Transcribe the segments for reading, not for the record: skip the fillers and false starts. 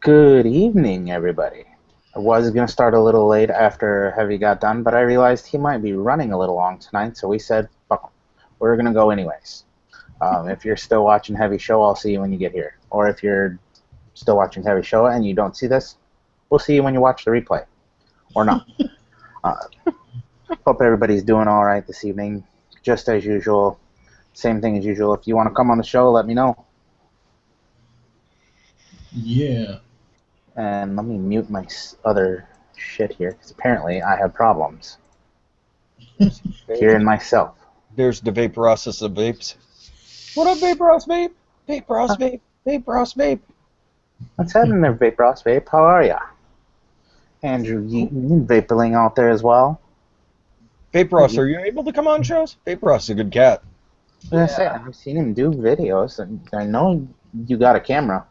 Good evening, everybody. I was going to start a little late after Heavy got done, but I realized he might be running a little long tonight, so we said, fuck him. We're going to go anyways. If you're still watching Heavy Show, I'll see you when you get here. Or if you're still watching Heavy Show and you don't see this, we'll see you when you watch the replay. Or not. Hope everybody's doing all right this evening. Just as usual. Same thing as usual. If you want to come on the show, let me know. Yeah. And let me mute my other shit here, because apparently I have problems hearing myself. There's the vape process of vapes. What up, Vape Ross Vape? Vape Ross Vape. Vape Ross Vape. What's happening there, Vape Ross Vape? How are ya? Andrew Yeaton, Vaporling out there as well. Vape Ross, are you able to come on shows? Vape Ross is a good cat. I've seen him do videos, and I know you got a camera.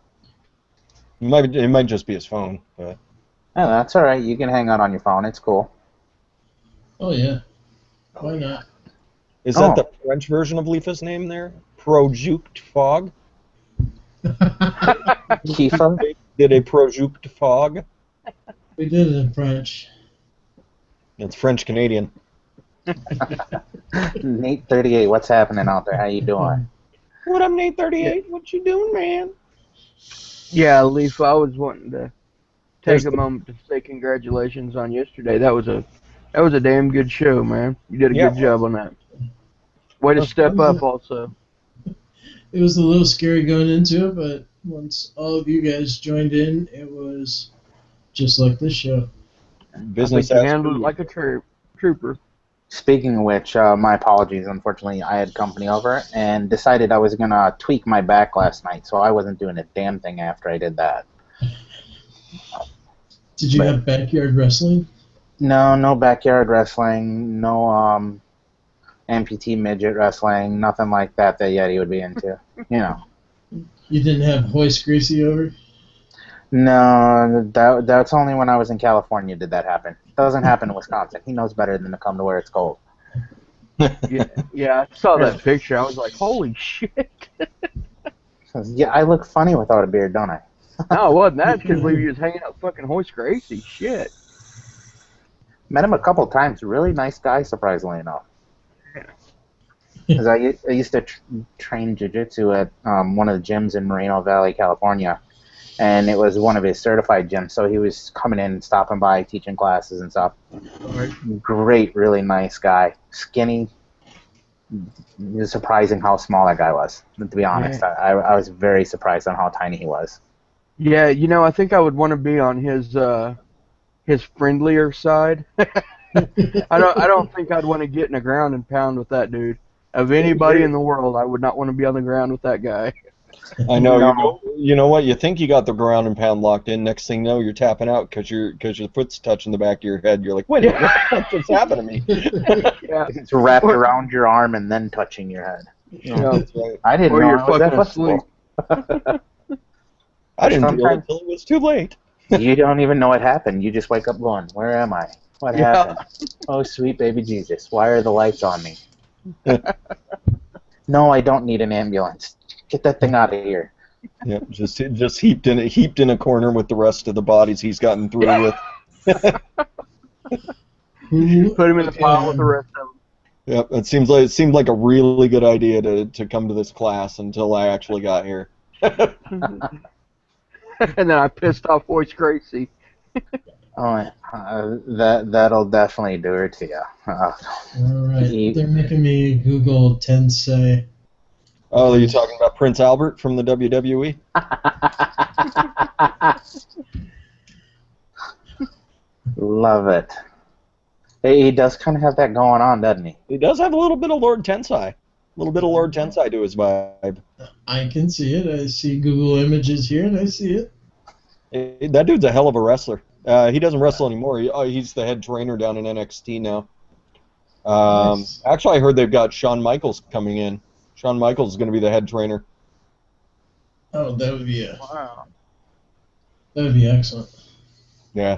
It might just be his phone. But. Oh, that's alright. You can hang out on your phone. It's cool. Oh, yeah. Why not? Is that the French version of LIFA's name there? Project Fog? Kifa? Did a Project Fog? We did it in French. It's French-Canadian. Nate38, what's happening out there? How you doing? What up, Nate38? What you doing, man? Yeah, Leaf, I was wanting to take a moment to say congratulations on yesterday. That was a damn good show, man. You did a good job on that. Way to step up also. It was a little scary going into it, but once all of you guys joined in, it was just like this show. Business I think you handled it like a trooper. Speaking of which, my apologies. Unfortunately, I had company over and decided I was going to tweak my back last night, so I wasn't doing a damn thing after I did that. Did you have backyard wrestling? No backyard wrestling, no amputee midget wrestling, nothing like that Yeti would be into, you know. You didn't have Hoist Gracie over? No, that's only when I was in California did that happen. Doesn't happen in Wisconsin. He knows better than to come to where it's cold. Yeah, I saw that picture. I was like, holy shit. Yeah, I look funny without a beard, don't I? No, it wasn't that. Because he was hanging out with fucking Hoist Gracie. Shit. Met him a couple times. Really nice guy, surprisingly enough. Because I used to train jiu-jitsu at one of the gyms in Moreno Valley, California. And it was one of his certified gyms, so he was coming in, stopping by, teaching classes and stuff. Great, really nice guy. Skinny. It was surprising how small that guy was, to be honest. Yeah. I was very surprised on how tiny he was. Yeah, you know, I think I would want to be on his friendlier side. I don't think I'd want to get in the ground and pound with that dude. Of anybody in the world, I would not want to be on the ground with that guy. I know. You know what? You think you got the ground and pound locked in. Next thing you know, you're tapping out because your foot's touching the back of your head. You're like, wait, what the fuck just happened to me? Yeah. It's wrapped around your arm and then touching your head. Yeah. That's right. I didn't know you're I was fucking that asleep. I didn't feel it until it was too late. You don't even know what happened. You just wake up going, where am I? What happened? Oh, sweet baby Jesus. Why are the lights on me? No, I don't need an ambulance. Get that thing out of here. Yeah, just heaped in a corner with the rest of the bodies he's gotten through with. Put him in the pile with the rest of them. Yep, it seemed like a really good idea to come to this class until I actually got here. And then I pissed off Hoist Gracie. That'll definitely do it to you. All right, they're making me Google Tensei. Oh, are you talking about Prince Albert from the WWE? Love it. He does kind of have that going on, doesn't he? He does have a little bit of Lord Tensai. A little bit of Lord Tensai to his vibe. I can see it. I see Google Images here, and I see it. That dude's a hell of a wrestler. He doesn't wrestle anymore. He's the head trainer down in NXT now. Nice. Actually, I heard they've got Shawn Michaels coming in. Shawn Michaels is going to be the head trainer. Oh, that would be Wow. That would be excellent. Yeah.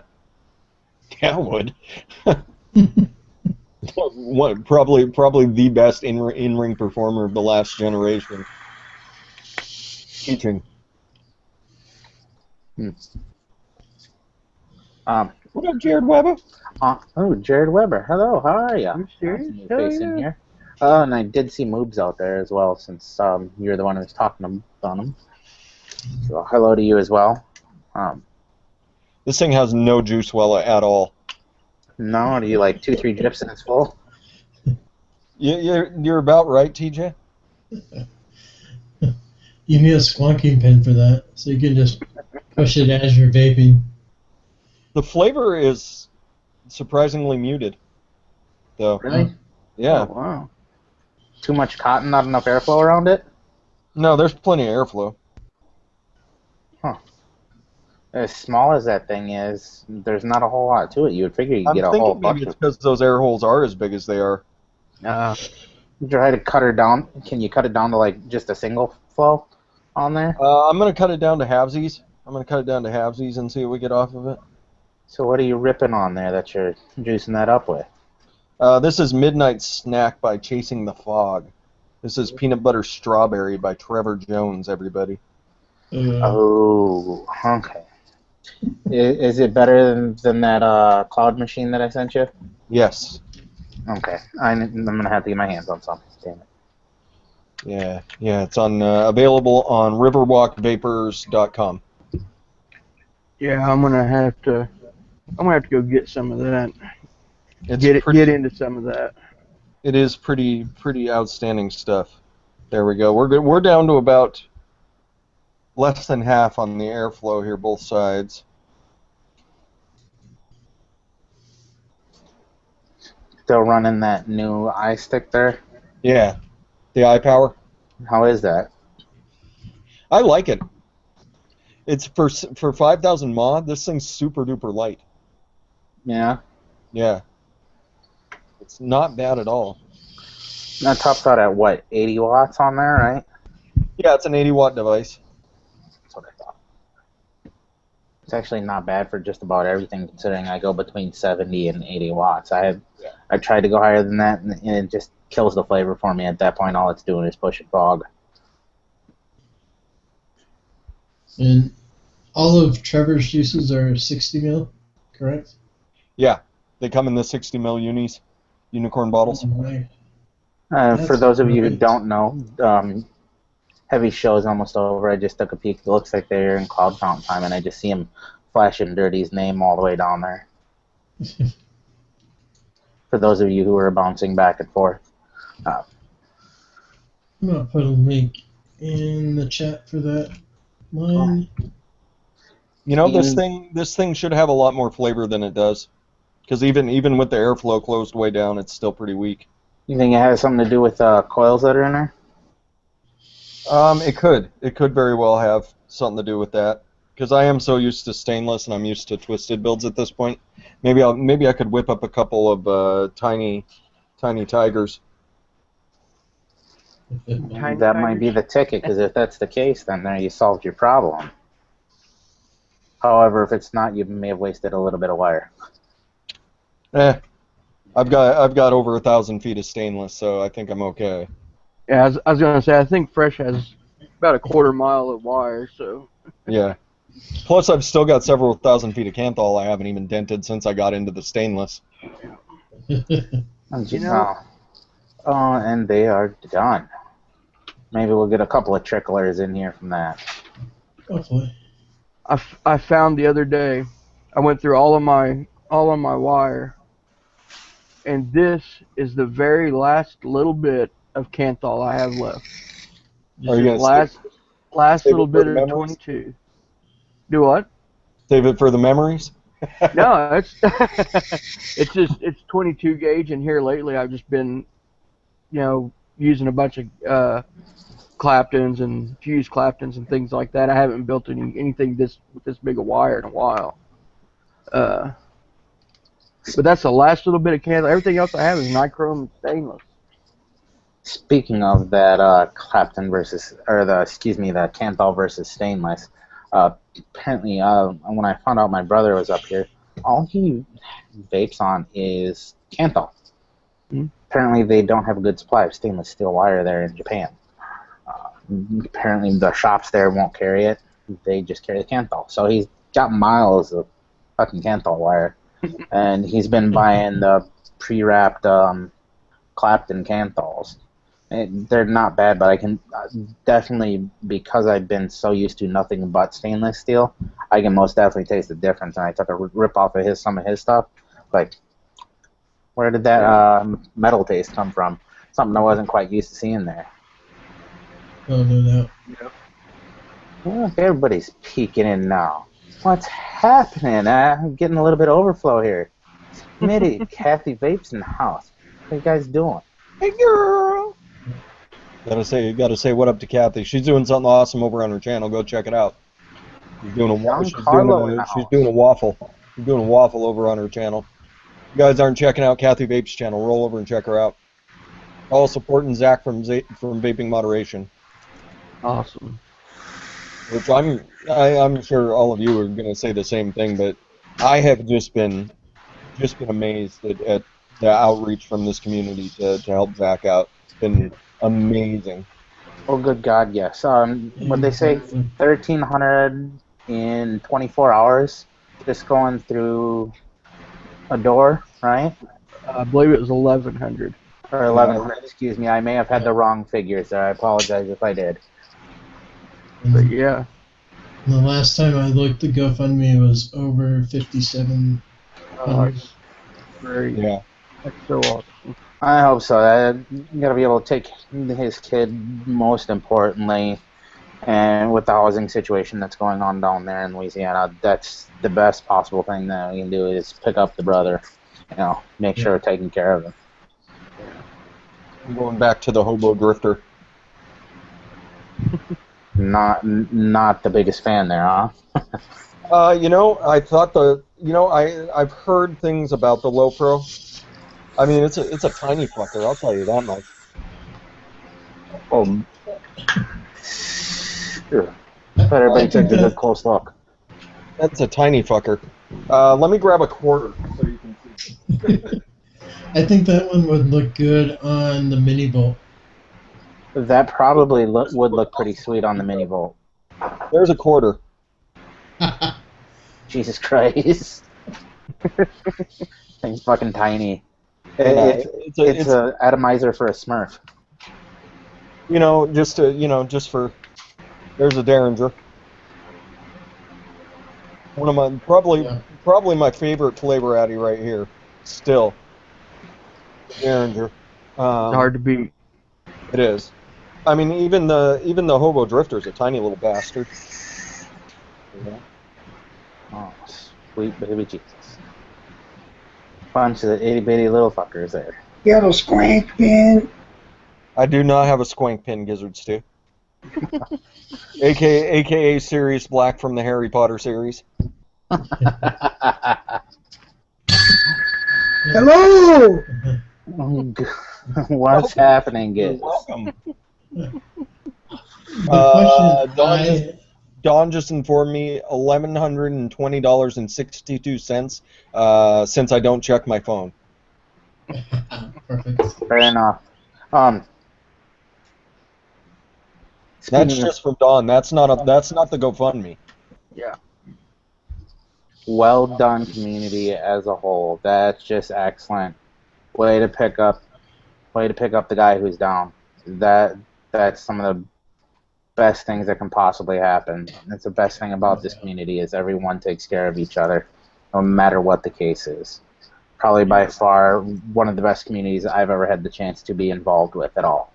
Yeah, it would. Probably the best in-ring performer of the last generation. Teaching. What up, Jared Weber? Oh, Jared Weber. Hello, how are you? I'm serious? New Hell face yeah. in here. Oh, and I did see Moobs out there as well, since you're the one who's talking on them. So hello to you as well. This thing has no juice well at all. No, do you like 2-3 drips and it's full? You're about right, TJ. You need a squonking pin for that, so you can just push it as you're vaping. The flavor is surprisingly muted, though. Really? Yeah. Oh, wow. Too much cotton, not enough airflow around it? No, there's plenty of airflow. As small as that thing is, there's not a whole lot to it. You would figure you'd I'm get a whole thinking bunch maybe of. it's because those air holes are as big as they are. Try to cut her down. Can you cut it down to like just a single flow on there? I'm gonna cut it down to halvesies. And see what we get off of it. So what are you ripping on there that you're juicing that up with? This is Midnight Snack by Chasing the Fog. This is Peanut Butter Strawberry by Trevor Jones, everybody. Oh, okay. Is it better than that cloud machine that I sent you? Yes. Okay. I'm going to have to get my hands on some. Damn it. Yeah, it's on available on riverwalkvapors.com. Yeah, I'm gonna have to go get some of that. It's Get into some of that. It is pretty outstanding stuff. There we go. We're down to about less than half on the airflow here, both sides. Still running that new iStick there? Yeah, the iPower. How is that? I like it. It's for 5,000 mAh. This thing's super duper light. Yeah. Yeah. It's not bad at all. That tops out at what, 80 watts on there, right? Yeah, it's an 80-watt device. That's what I thought. It's actually not bad for just about everything, considering I go between 70 and 80 watts. I tried to go higher than that, and it just kills the flavor for me. At that point, all it's doing is pushing fog. And all of Trevor's juices are 60 mil, correct? Yeah, they come in the 60 ml unis, unicorn bottles. Oh my. For those of you who Perfect. don't know, Heavy Show's almost over. I just took a peek. It looks like they're in cloud count time, and I just see him flashing Dirty's name all the way down there. For those of you who are bouncing back and forth. I'm gonna put a link in the chat for that. Mine. You know, this thing should have a lot more flavor than it does, because even with the airflow closed way down, it's still pretty weak. You think it has something to do with coils that are in there? It could very well have something to do with that, because I am so used to stainless and I'm used to twisted builds at this point. Maybe I could whip up a couple of tiny tigers. That might be the ticket, because if that's the case, then there you solved your problem. However, if it's not, you may have wasted a little bit of wire. I've got over 1,000 feet of stainless, so I think I'm okay. Yeah, I was gonna say I think Fresh has about a quarter mile of wire, so. Yeah. Plus, I've still got several thousand feet of Kanthal I haven't even dented since I got into the stainless. You know. Oh, and they are done. Maybe we'll get a couple of tricklers in here from that. Hopefully. I found the other day, I went through all of my wire, and this is the very last little bit of Kanthal I have left. Are you gonna last save little it for bit the of memories? 22. Do what? Save it for the memories? No, it's it's 22 gauge, and here lately I've just been, using a bunch of Claptons and fused Claptons and things like that. I haven't built anything with this big a wire in a while. But that's the last little bit of Kanthal. Everything else I have is nichrome and stainless. Speaking of that Clapton versus, or the Kanthal versus stainless, apparently when I found out my brother was up here, all he vapes on is Kanthal. Mm-hmm. Apparently they don't have a good supply of stainless steel wire there in Japan. Apparently the shops there won't carry it, they just carry the Kanthal. So he's got miles of fucking Kanthal wire, and he's been buying the pre-wrapped Clapton Canthals. They're not bad, but I can definitely, because I've been so used to nothing but stainless steel, I can most definitely taste the difference. And I took a rip off of some of his stuff. Like, where did that metal taste come from? Something I wasn't quite used to seeing there. Oh, no doubt. Yep. Well, everybody's peeking in now. What's happening? I'm getting a little bit of overflow here. Smitty, Kathy Vapes in the house. What are you guys doing? Hey, girl. Gotta say what up to Kathy. She's doing something awesome over on her channel. Go check it out. She's doing a waffle. She's doing a waffle over on her channel. If you guys aren't checking out Kathy Vape's channel, roll over and check her out. All supporting Zach from Vaping Moderation. Awesome. Which I'm sure all of you are gonna say the same thing, but I have just been amazed at the outreach from this community to help Zach out. It's been amazing. Oh, good God, yes. What they say, 1,300 in 24 hours, just going through a door, right? I believe it was 1,100. Or 1,100, excuse me. I may have had the wrong figures there. I apologize if I did. But yeah. The last time I looked, the GoFundMe was over 57. It's great. Yeah. That's so awesome. I hope so. You gotta be able to take his kid, most importantly, and with the housing situation that's going on down there in Louisiana, that's the best possible thing that we can do is pick up the brother, make sure we're taking care of him. I'm going back to the hobo drifter. Not the biggest fan there, huh? I thought I've heard things about the low pro. I mean, it's a tiny fucker. I'll tell you that much. Oh, sure. But everybody take a good close look. That's a tiny fucker. Let me grab a quarter so you can see. I think that one would look good on the mini Volt. That probably would look pretty sweet on the mini Volt. There's a quarter. Jesus Christ. Thing's fucking tiny. It's an atomizer for a Smurf. Just for. There's a Derringer. One of my probably my favorite flavor Addy right here. Still. Derringer. It's hard to beat. It is. I mean, even the hobo drifter's a tiny little bastard. Yeah. Oh, sweet baby Jesus. Bunch of itty bitty little fuckers there. You have a squank pin? I do not have a squank pin, Gizzard Stew. AKA Sirius Black from the Harry Potter series. Hello! What's happening, Giz? Welcome. The question Don just informed me $1,120.62 since I don't check my phone. Perfect. Fair enough. That's just from Don. That's not the GoFundMe. Yeah. Well done, community as a whole. That's just excellent. Way to pick up the guy who's down. That's some of the best things that can possibly happen. That's the best thing about this community is everyone takes care of each other, no matter what the case is. Probably by far one of the best communities I've ever had the chance to be involved with at all.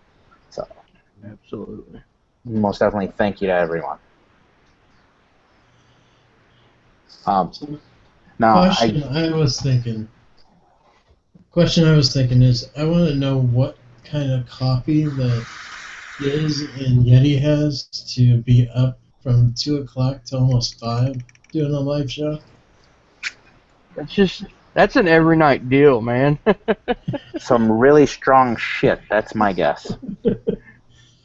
So, Absolutely. most definitely thank you to everyone. Question I was thinking is, I want to know what kind of coffee that Giz and Yeti has to be up from 2 o'clock to almost 5 doing a live show. That's an every night deal, man. Some really strong shit. That's my guess.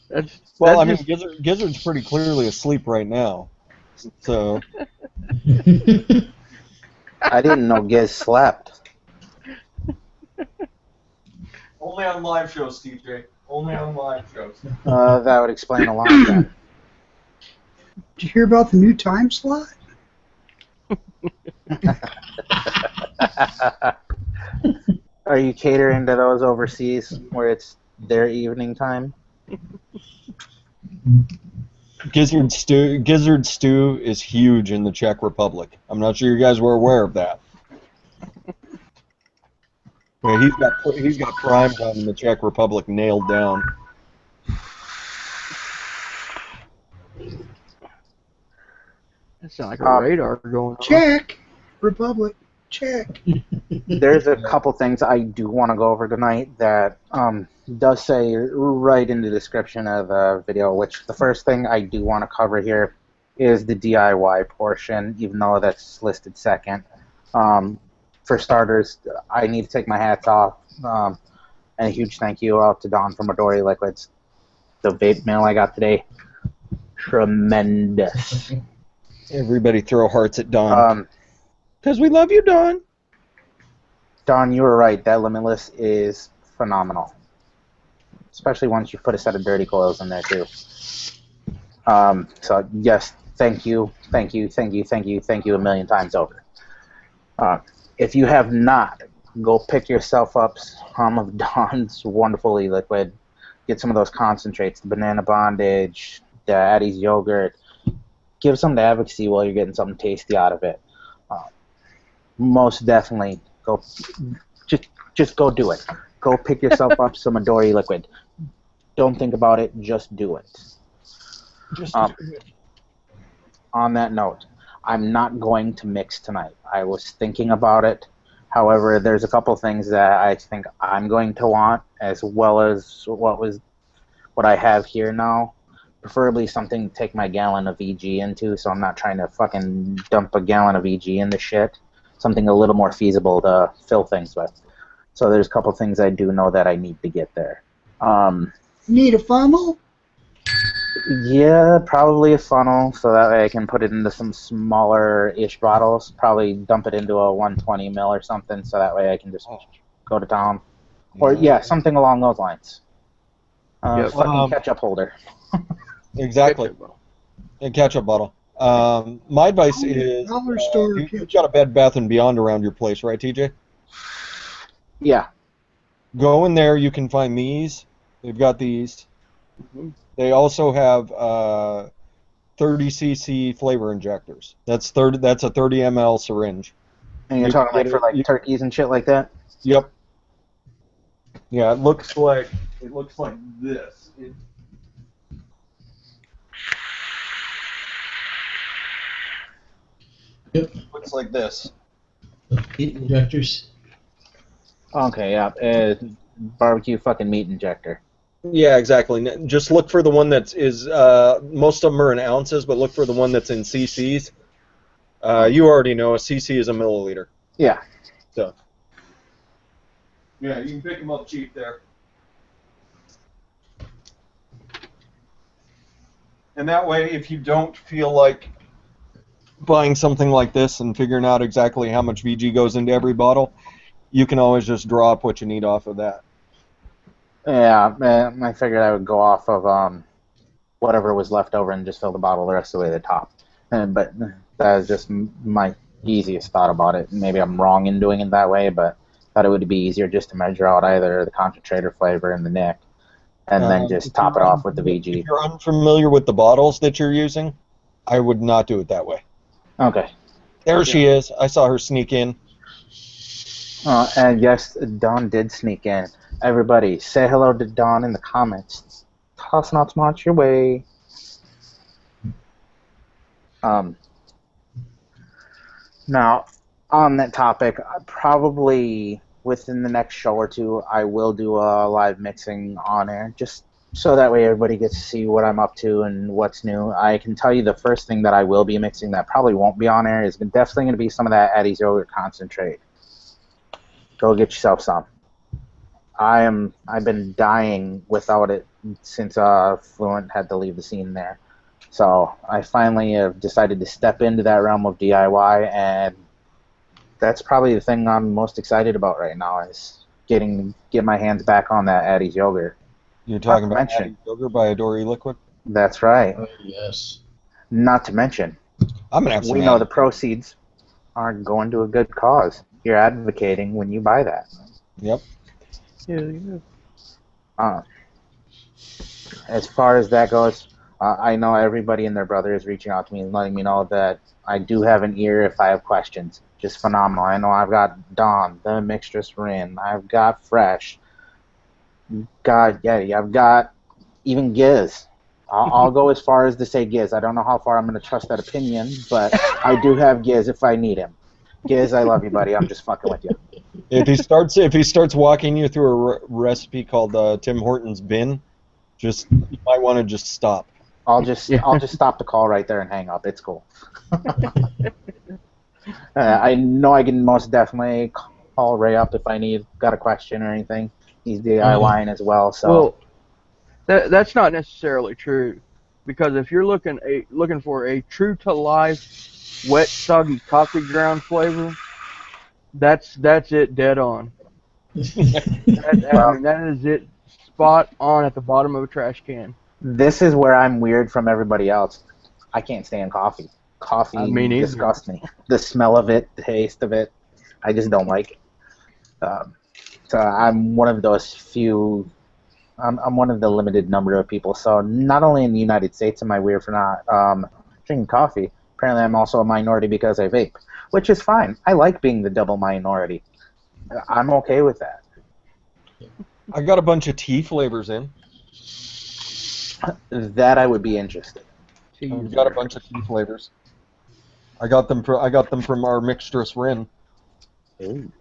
Gizzard's pretty clearly asleep right now. So I didn't know Giz slept. only on live shows, TJ. Only on live shows. That would explain a lot then. Did you hear about the new time slot? Are you catering to those overseas where it's their evening time? Gizzard stew is huge in the Czech Republic. I'm not sure you guys were aware of that. Yeah, he's got prime time in the Czech Republic nailed down. That sounds like a radar going on. Check. Republic. Check. There's a couple things I do want to go over tonight that does say right in the description of the video, which the first thing I do want to cover here is the DIY portion, even though that's listed second. For starters, I need to take my hats off, and a huge thank you out to Don from Midori Liquids. The vape mail I got today, tremendous. Everybody throw hearts at Don. Because we love you, Don. Don, you were right. That Limitless is phenomenal. Especially once you put a set of dirty coils in there, too. So, yes, thank you a million times over. If you have not, go pick yourself up some of Don's wonderful Eliquid. Get some of those concentrates, the Banana Bondage, the Addie's Yogurt. Give some to Advocacy while you're getting something tasty out of it. Most definitely, go. Just go do it. Go pick yourself up some Midori Liquid. Don't think about it. Just do it. Just do it. On that note, I'm not going to mix tonight. I was thinking about it. However, there's a couple things that I think I'm going to want, as well as what I have here now. Preferably something to take my gallon of EG into, so I'm not trying to fucking dump a gallon of EG into shit. Something a little more feasible to fill things with. So there's a couple things I do know that I need to get there. Need a funnel? Yeah, probably a funnel, so that way I can put it into some smaller-ish bottles. Probably dump it into a 120 ml or something, so that way I can just go to town. Or, yeah, something along those lines. Fucking ketchup holder. Exactly. A ketchup bottle. My advice is, you've got a Bed Bath & Beyond around your place, right, TJ? Yeah. Go in there, you can find these. They've got these. They also have 30cc flavor injectors. That's a 30 ml syringe. And you're talking like for like turkeys and shit like that? Yep. Yeah, it looks like this. Yep. Looks like this. Heat injectors. Okay, yeah. Barbecue fucking meat injector. Yeah, exactly. Just look for the one that is, most of them are in ounces, but look for the one that's in cc's. You already know a cc is a milliliter. Yeah. So. Yeah, you can pick them up cheap there. And that way, if you don't feel like buying something like this and figuring out exactly how much VG goes into every bottle, you can always just draw up what you need off of that. Yeah, I figured I would go off of whatever was left over and just fill the bottle the rest of the way to the top. But that was just my easiest thought about it. Maybe I'm wrong in doing it that way, but thought it would be easier just to measure out either the concentrator flavor and the nick, and then just top it off with the VG. If you're unfamiliar with the bottles that you're using, I would not do it that way. Okay. There she is. I saw her sneak in. And yes, Dawn did sneak in. Everybody, say hello to Dawn in the comments. Toss not much your way. Now, on that topic, probably within the next show or two, I will do a live mixing on air, just so that way everybody gets to see what I'm up to and what's new. I can tell you the first thing that I will be mixing that probably won't be on air is definitely going to be some of that Addie's Yogurt concentrate. Go get yourself some. I've been dying without it since Fluent had to leave the scene there. So I finally have decided to step into that realm of DIY, and that's probably the thing I'm most excited about right now is get my hands back on that Addie's Yogurt. You're talking about Addie's Yogurt by Eliquid? That's right. Oh, yes. Not to mention, I'm gonna have some. we know the proceeds are going to a good cause. You're advocating when you buy that. Yep. Uh, as far as that goes, I know everybody and their brother is reaching out to me and letting me know that I do have an ear if I have questions. Just phenomenal. I know I've got Don, the Mixtress Rin. I've got Fresh. Got Yeti. I've got even Giz. I'll go as far as to say Giz. I don't know how far I'm going to trust that opinion, but I do have Giz if I need him. Giz, I love you, buddy. I'm just fucking with you. If he starts walking you through a recipe called Tim Hortons bin, you might want to just stop. I'll just stop the call right there and hang up. It's cool. I know I can most definitely call Ray up if I got a question or anything. He's DIYing as well, so. Well, that's not necessarily true, because if you're looking for a true to life wet soggy coffee ground flavor, that's it dead on. That is it spot on at the bottom of a trash can. This is where I'm weird from everybody else. I can't stand coffee. Coffee disgusts me. The smell of it, the taste of it, I just don't like it. So I'm one of those few. I'm one of the limited number of people. So not only in the United States am I weird for not drinking coffee. Apparently, I'm also a minority because I vape, which is fine. I like being the double minority. I'm okay with that. I got a bunch of tea flavors in. That I would be interested. I've got a bunch of tea flavors. I got them from our Mixtress Rin. Ooh.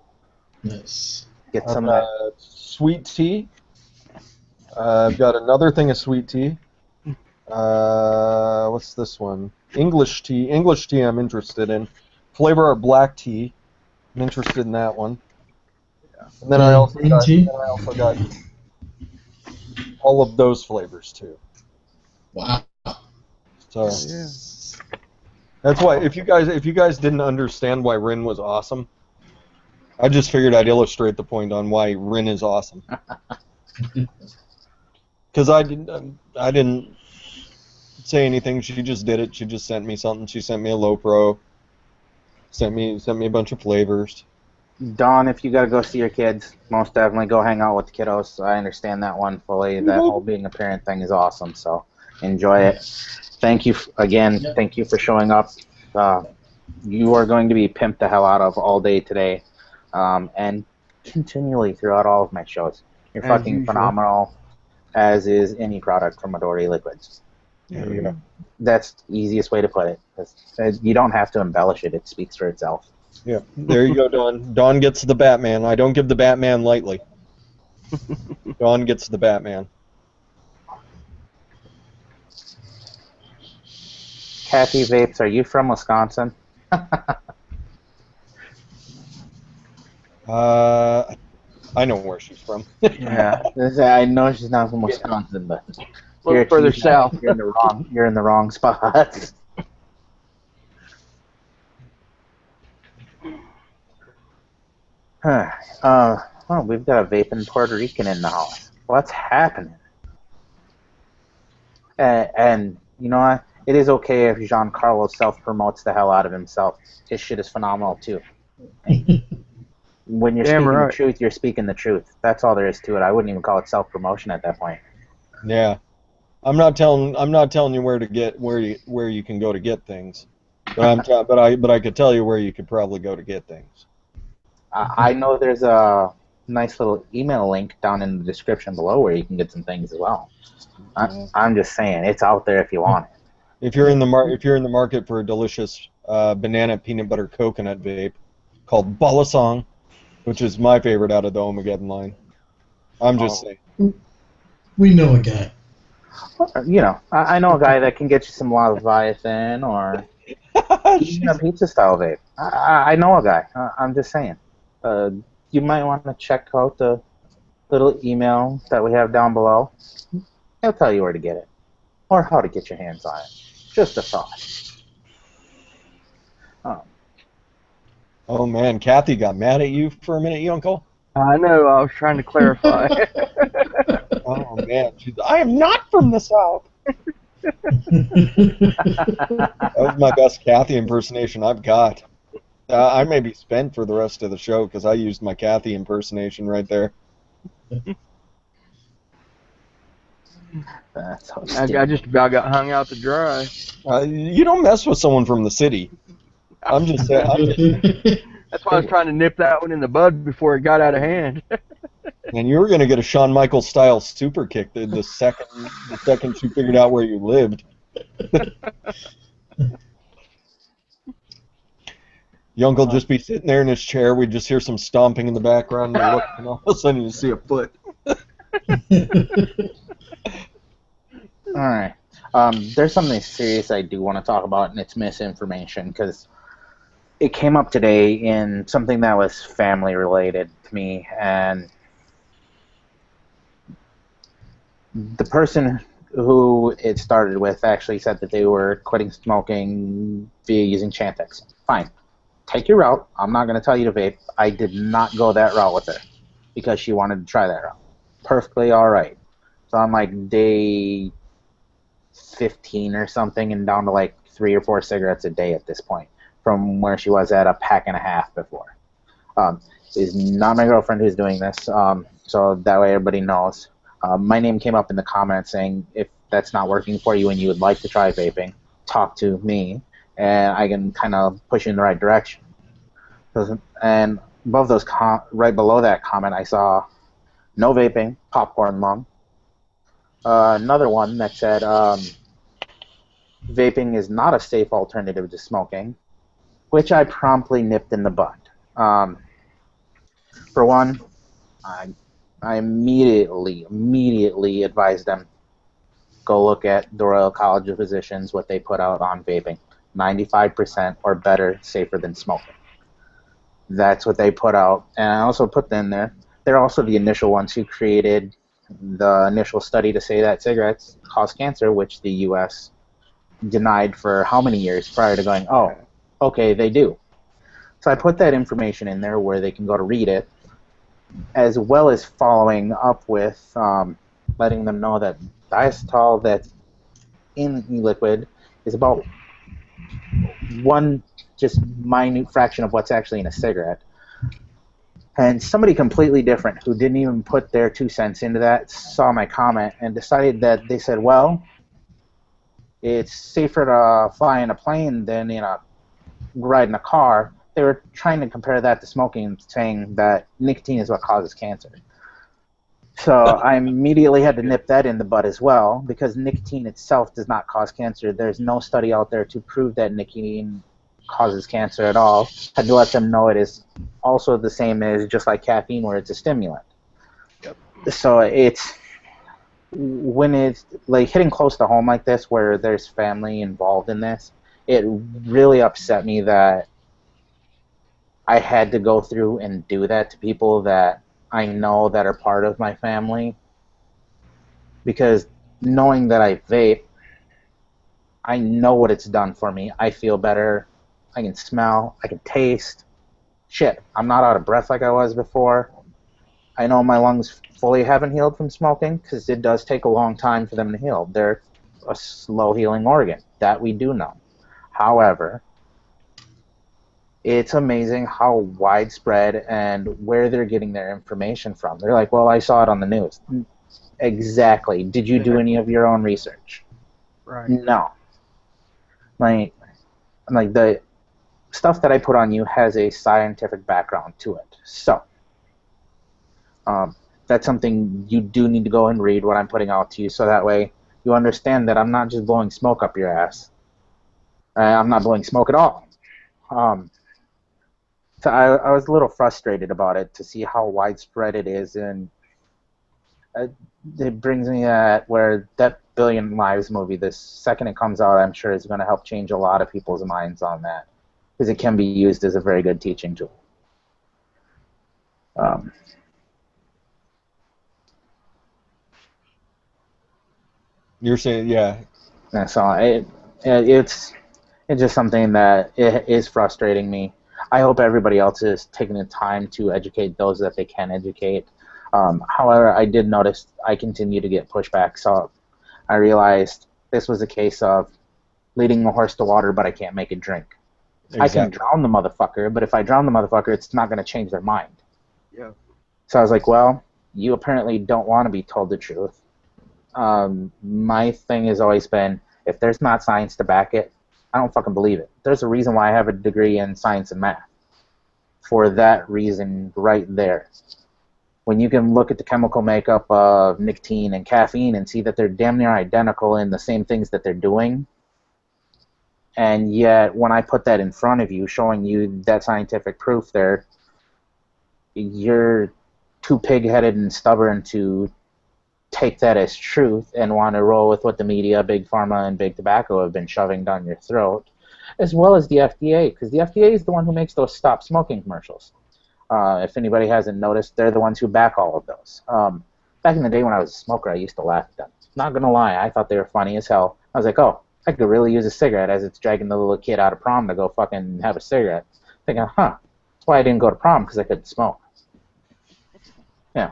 Nice. Get some of that. Sweet tea. I've got another thing of sweet tea. What's this one? English tea. English tea I'm interested in. Flavor Art black tea. I'm interested in that one. And then I also got all of those flavors too. Wow. So that's why if you guys didn't understand why Rin was awesome, I just figured I'd illustrate the point on why Rin is awesome. Because I didn't say anything. She just did it. She just sent me something. She sent me a low pro. Sent me a bunch of flavors. Dawn, if you gotta go see your kids, most definitely go hang out with the kiddos. I understand that one fully. That whole being a parent thing is awesome. So enjoy it. Thank you again. Yep. Thank you for showing up. You are going to be pimped the hell out of all day today, and continually throughout all of my shows. You're As fucking usual. phenomenal, as is any product from Midori Liquids. Yeah. That's the easiest way to put it. You don't have to embellish it. It speaks for itself. Yeah. There you go, Dawn. Dawn gets the Batman. I don't give the Batman lightly. Dawn gets the Batman. Kathy Vapes, are you from Wisconsin? I know where she's from. Yeah, I know she's not from Wisconsin, but A little further south. You're in the wrong spot. Well, we've got a vaping Puerto Rican in the house. What's happening? And you know what? It is okay if Giancarlo self-promotes the hell out of himself. His shit is phenomenal too. When you're Damn speaking right. the truth, you're speaking the truth. That's all there is to it. I wouldn't even call it self-promotion at that point. Yeah. I'm not telling you where you can go to get things. But I could tell you where you could probably go to get things. I know there's a nice little email link down in the description below where you can get some things as well. I'm just saying, it's out there if you want it. If you're in the market for a delicious banana peanut butter coconut vape called Balasong, which is my favorite out of the Ohmageddon line. I'm just saying. We know a guy. You know, I know a guy that can get you some Leviathan or even a pizza style vape. I know a guy. I'm just saying. You might want to check out the little email that we have down below. He'll tell you where to get it or how to get your hands on it. Just a thought. Oh man, Kathy got mad at you for a minute, you uncle. I know. I was trying to clarify. Oh man, I am not from the South. That was my best Kathy impersonation I've got. I may be spent for the rest of the show because I used my Kathy impersonation right there. That's so I stupid. just about got hung out to dry. You don't mess with someone from the city. I'm just saying. That's why I was trying to nip that one in the bud before it got out of hand. And you were going to get a Shawn Michaels style super kick the second you figured out where you lived. Young will just be sitting there in his chair. We'd just hear some stomping in the background, and look, and all of a sudden you see a foot. All right. There's something serious I do want to talk about, and it's misinformation, because it came up today in something that was family related to me, and the person who it started with actually said that they were quitting smoking via using Chantix. Fine. Take your route. I'm not going to tell you to vape. I did not go that route with her because she wanted to try that route. Perfectly all right. So I'm like day 15 or something and down to like 3 or 4 cigarettes a day at this point from where she was at a pack and a half before. It's not my girlfriend who's doing this, so that way everybody knows. My name came up in the comments saying if that's not working for you and you would like to try vaping, talk to me and I can kind of push you in the right direction. And above those, right below that comment, I saw no vaping, popcorn mom. Another one that said vaping is not a safe alternative to smoking, which I promptly nipped in the bud. For one, I immediately advised them, go look at the Royal College of Physicians, what they put out on vaping. 95% or better safer than smoking. That's what they put out. And I also put in there, they're also the initial ones who created the initial study to say that cigarettes cause cancer, which the U.S. denied for how many years prior to going, oh, okay, they do. So I put that information in there where they can go to read it, as well as following up with letting them know that diacetyl that's in Eliquid is about one just minute fraction of what's actually in a cigarette. And somebody completely different who didn't even put their 2 cents into that saw my comment and decided that they said, well, it's safer to fly in a plane than ride in a car. They were trying to compare that to smoking, saying that nicotine is what causes cancer. So I immediately had to nip that in the bud as well, because nicotine itself does not cause cancer. There's no study out there to prove that nicotine causes cancer at all. Had to let them know it is also the same as just like caffeine, where it's a stimulant. Yep. So it's when it's like hitting close to home like this, where there's family involved in this, it really upset me that I had to go through and do that to people that I know that are part of my family, because knowing that I vape, I know what it's done for me. I feel better. I can smell. I can taste. Shit, I'm not out of breath like I was before. I know my lungs fully haven't healed from smoking because it does take a long time for them to heal. They're a slow healing organ. That we do know. However, it's amazing how widespread and where they're getting their information from. They're like, well, I saw it on the news. Exactly. Did you do any of your own research? Right. No. Like the stuff that I put on you has a scientific background to it. So that's something you do need to go and read what I'm putting out to you, so that way you understand that I'm not just blowing smoke up your ass. I'm not blowing smoke at all. So I was a little frustrated about it to see how widespread it is, and it brings me at where that Billion Lives movie, the second it comes out, I'm sure is going to help change a lot of people's minds on that, because it can be used as a very good teaching tool. You're saying, yeah. And so it's just something that it is frustrating me. I hope everybody else is taking the time to educate those that they can educate. However, I did notice I continue to get pushback, so I realized this was a case of leading the horse to water, but I can't make it drink. Exactly. I can drown the motherfucker, but if I drown the motherfucker, it's not going to change their mind. Yeah. So I was like, well, you apparently don't want to be told the truth. My thing has always been, if there's not science to back it, I don't fucking believe it. There's a reason why I have a degree in science and math. For that reason right there. When you can look at the chemical makeup of nicotine and caffeine and see that they're damn near identical in the same things that they're doing, and yet when I put that in front of you, showing you that scientific proof there, you're too pig-headed and stubborn to take that as truth and want to roll with what the media, Big Pharma, and Big Tobacco have been shoving down your throat, as well as the FDA, because the FDA is the one who makes those stop smoking commercials. If anybody hasn't noticed, they're the ones who back all of those. Back in the day when I was a smoker, I used to laugh at them. Not going to lie, I thought they were funny as hell. I was like, oh, I could really use a cigarette, as it's dragging the little kid out of prom to go fucking have a cigarette. Thinking, that's why I didn't go to prom, because I couldn't smoke. Yeah.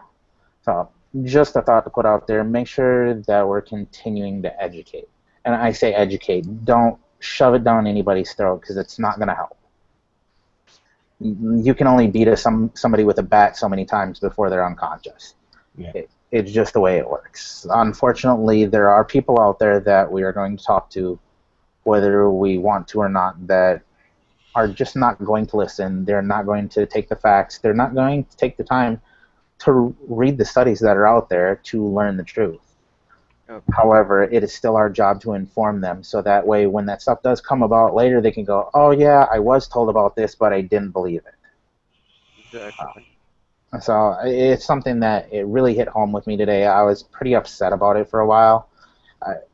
So just a thought to put out there. Make sure that we're continuing to educate. And I say educate. Don't shove it down anybody's throat, because it's not going to help. You can only beat somebody with a bat so many times before they're unconscious. Yeah. It's just the way it works. Unfortunately, there are people out there that we are going to talk to, whether we want to or not, that are just not going to listen. They're not going to take the facts. They're not going to take the time to read the studies that are out there to learn the truth. Okay. However, it is still our job to inform them, so that way when that stuff does come about later, they can go, oh yeah, I was told about this, but I didn't believe it. Exactly. So it's something that it really hit home with me today. I was pretty upset about it for a while,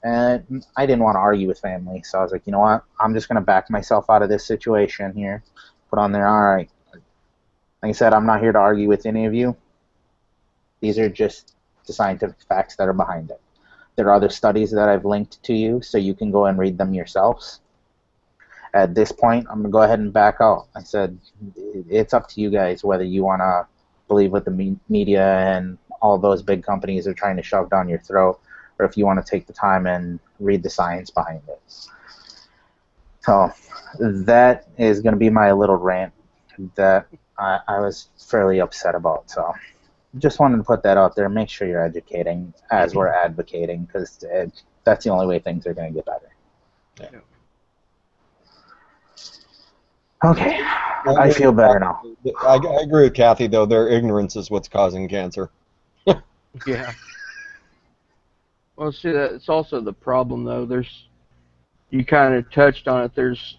and I didn't want to argue with family, so I was like, you know what, I'm just going to back myself out of this situation here, put on there, all right, like I said, I'm not here to argue with any of you. These are just the scientific facts that are behind it. There are other studies that I've linked to you, so you can go and read them yourselves. At this point, I'm going to go ahead and back out. I said, it's up to you guys whether you want to believe what the media and all those big companies are trying to shove down your throat, or if you want to take the time and read the science behind it. So that is going to be my little rant that I was fairly upset about. So just wanted to put that out there. Make sure you're educating as we're advocating, because that's the only way things are going to get better. Yeah. Okay, I feel better now. I agree with Kathy, though. Their ignorance is what's causing cancer. Yeah. Well, see, it's also the problem, though. You kind of touched on it. There's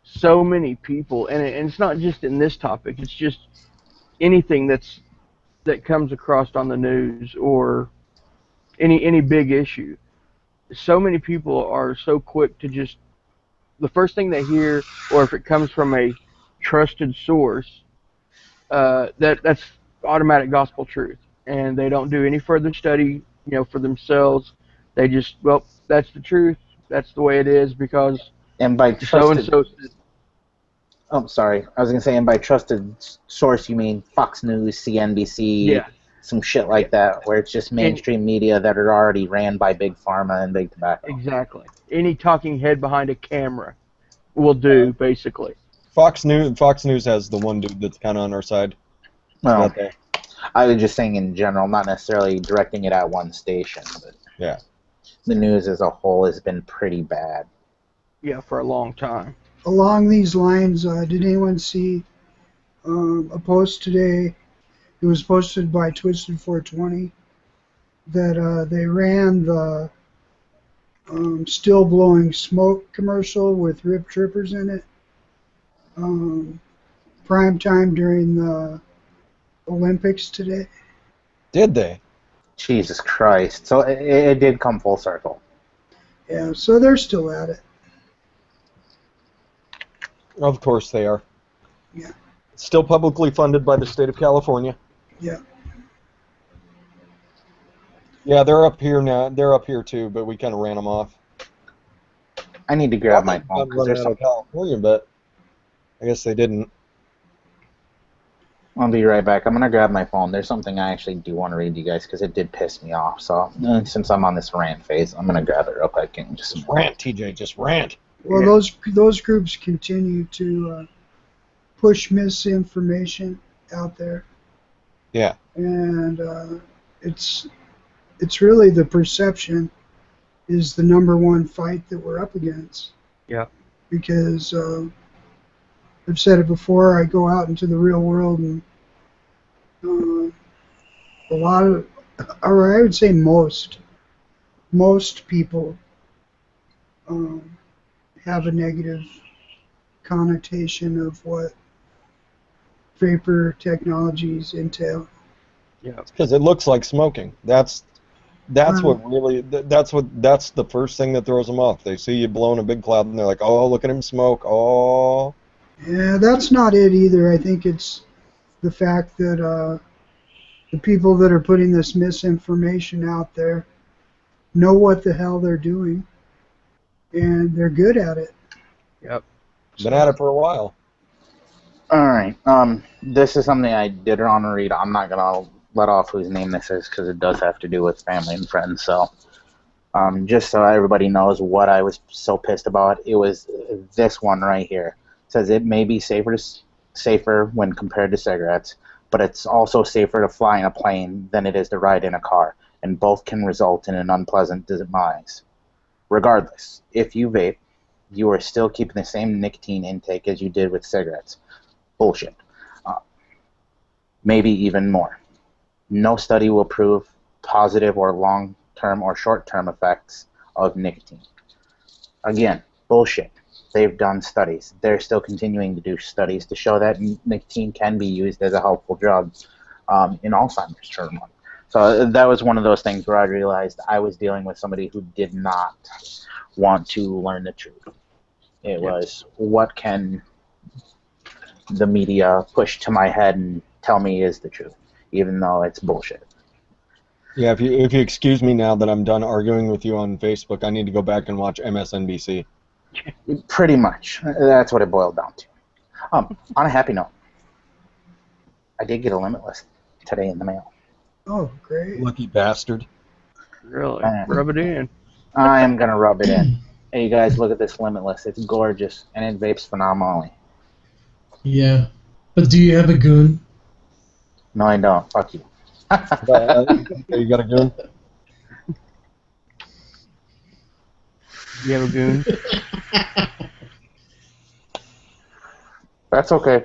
so many people, and it's not just in this topic. It's just anything that comes across on the news or any big issue. So many people are so quick to just, the first thing they hear, or if it comes from a trusted source, that's automatic gospel truth, and they don't do any further study, for themselves. They just, well, that's the truth. That's the way it is because And by so and trusted, so. oh, sorry, I was gonna say, and by trusted source, you mean Fox News, CNBC, Yeah. some shit like that, where it's just mainstream media that are already ran by Big Pharma and Big Tobacco. Exactly. Any talking head behind a camera will do, basically. Fox News has the one dude that's kind of on our side. Well, Not there. I was just saying in general, not necessarily directing it at one station, but Yeah. the news as a whole has been pretty bad. Yeah, for a long time. Along these lines, did anyone see a post today? It was posted by Twisted 420 that they ran the still blowing smoke commercial with Rip Trippers in it. Prime time during the Olympics today. Did they? Jesus Christ. So it did come full circle. Yeah, so they're still at it. Of course they are. Yeah. Still publicly funded by the state of California. Yeah. Yeah, they're up here now. They're up here too, but we kind of ran them off. I need to grab my phone, Run because there's out some... of California, but I guess they didn't. I'll be right back. I'm gonna grab my phone. There's something I actually do want to read to you guys because it did piss me off. So since I'm on this rant phase, I'm gonna grab it real quick and just Rant, TJ, just rant. Well, those groups continue to push misinformation out there. Yeah. And it's really the perception is the number one fight that we're up against. Yeah. Because I've said it before, I go out into the real world and a lot of, or I would say most people have a negative connotation of what vapor technologies entail. Yeah. Because it looks like smoking. That's what really. That's the first thing that throws them off. They see you blowing a big cloud, and they're like, "Oh, look at him smoke! Oh." Yeah, that's not it either. I think it's the fact that the people that are putting this misinformation out there know what the hell they're doing, and they're good at it. Yep. Been at it for a while. All right. This is something I did want to read. I'm not gonna let off whose name this is because it does have to do with family and friends. So, just so everybody knows what I was so pissed about, it was this one right here. It says it may be safer when compared to cigarettes, but it's also safer to fly in a plane than it is to ride in a car, and both can result in an unpleasant demise. Regardless, if you vape, you are still keeping the same nicotine intake as you did with cigarettes. Bullshit. Maybe even more. No study will prove positive or long-term or short-term effects of nicotine. Again, bullshit. They've done studies. They're still continuing to do studies to show that nicotine can be used as a helpful drug in Alzheimer's treatment. So that was one of those things where I realized I was dealing with somebody who did not want to learn the truth. It was, what can the media push to my head and tell me is the truth, even though it's bullshit. Yeah, if you excuse me now that I'm done arguing with you on Facebook, I need to go back and watch MSNBC. Pretty much. That's what it boiled down to. On a happy note, I did get a Limitless today in the mail. Oh, great. Lucky bastard. Really? Rub it in. I am going to rub it in. Hey, you guys, look at this Limitless. It's gorgeous, and it vapes phenomenally. Yeah. But do you have a goon? No, I don't. Fuck you. You got a goon? You have a goon? That's okay.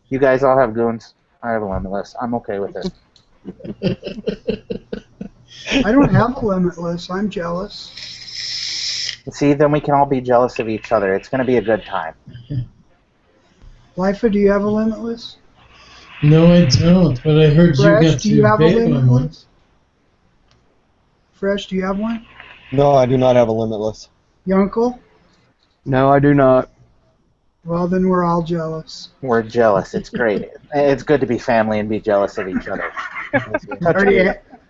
You guys all have goons. I have a Limitless. I'm okay with it. I don't have a Limitless. I'm jealous. See, then we can all be jealous of each other. It's going to be a good time. LIFA, do you have a Limitless? No, I don't, but I heard Fresh, you got do you to have a vape on one. Limitless? Fresh, do you have one? No, I do not have a Limitless. Yunkel? No, I do not. Well, then we're all jealous. We're jealous. It's great. It's good to be family and be jealous of each other.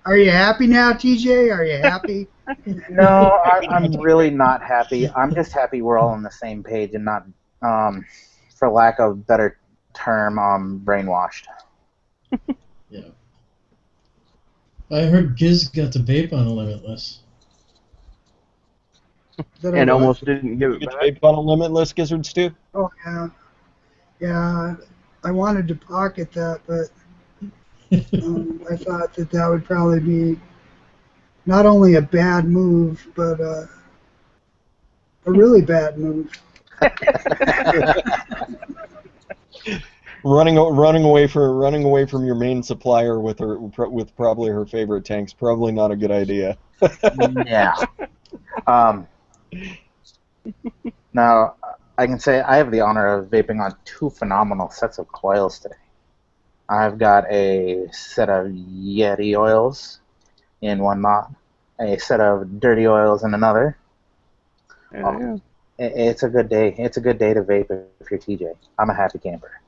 Are you happy now, TJ? Are you happy? No, I'm really not happy. I'm just happy we're all on the same page and not, for lack of a better term, brainwashed. Yeah. I heard Giz got to vape on a Limitless. And almost didn't give You it get to back. vape on a Limitless, Gizzard Stew? Oh, yeah. Yeah, I wanted to pocket that, but I thought that would probably be not only a bad move, but a really bad move. running away from your main supplier with probably her favorite tanks, probably not a good idea. Yeah. Now, I can say I have the honor of vaping on 2 phenomenal sets of coils today. I've got a set of Yeti oils in one lot, a set of dirty oils in another. Yeah. It's a good day. It's a good day to vape if you're TJ. I'm a happy camper.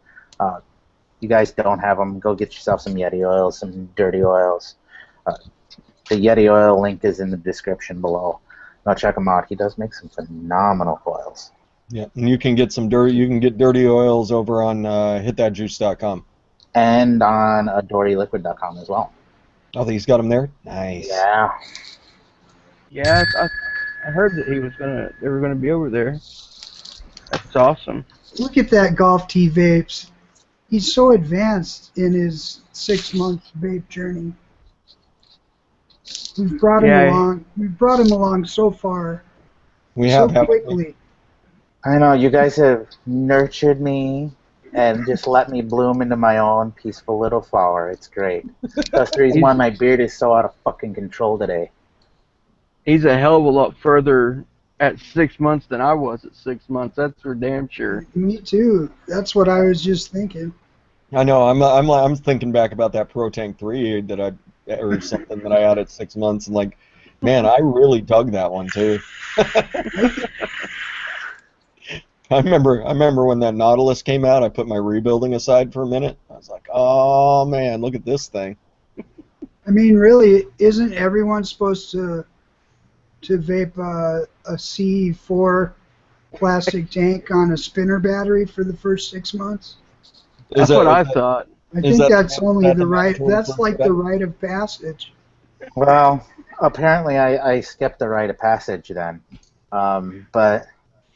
You guys don't have them, go get yourself some Yeti oils, some dirty oils. The Yeti oil link is in the description below. Go check him out. He does make some phenomenal coils. Yeah, and you can get dirty oils over on hitthatjuice.com. and on AdoreEliquid.com as well. Oh, he's got them there? Nice. Yeah. Yeah, I heard that they were gonna be over there. That's awesome. Look at that Golf Tee Vapes. He's so advanced in his 6-month vape journey. We've brought him along. We've brought him along so far. We so have quickly. I know, you guys have nurtured me and just let me bloom into my own peaceful little flower. It's great. That's the reason why my beard is so out of fucking control today. He's a hell of a lot further at 6 months than I was at 6 months. That's for damn sure. Me too. That's what I was just thinking. I know. I'm thinking back about that Pro Tank 3 or something that I had at 6 months, and like, man, I really dug that one too. I remember when that Nautilus came out. I put my rebuilding aside for a minute. I was like, oh man, look at this thing. I mean, really, isn't everyone supposed to vape a C4 plastic tank on a spinner battery for the first 6 months? That's what I thought. I think that's only the right. That's like the rite of passage. Well, apparently I skipped the rite of passage then. But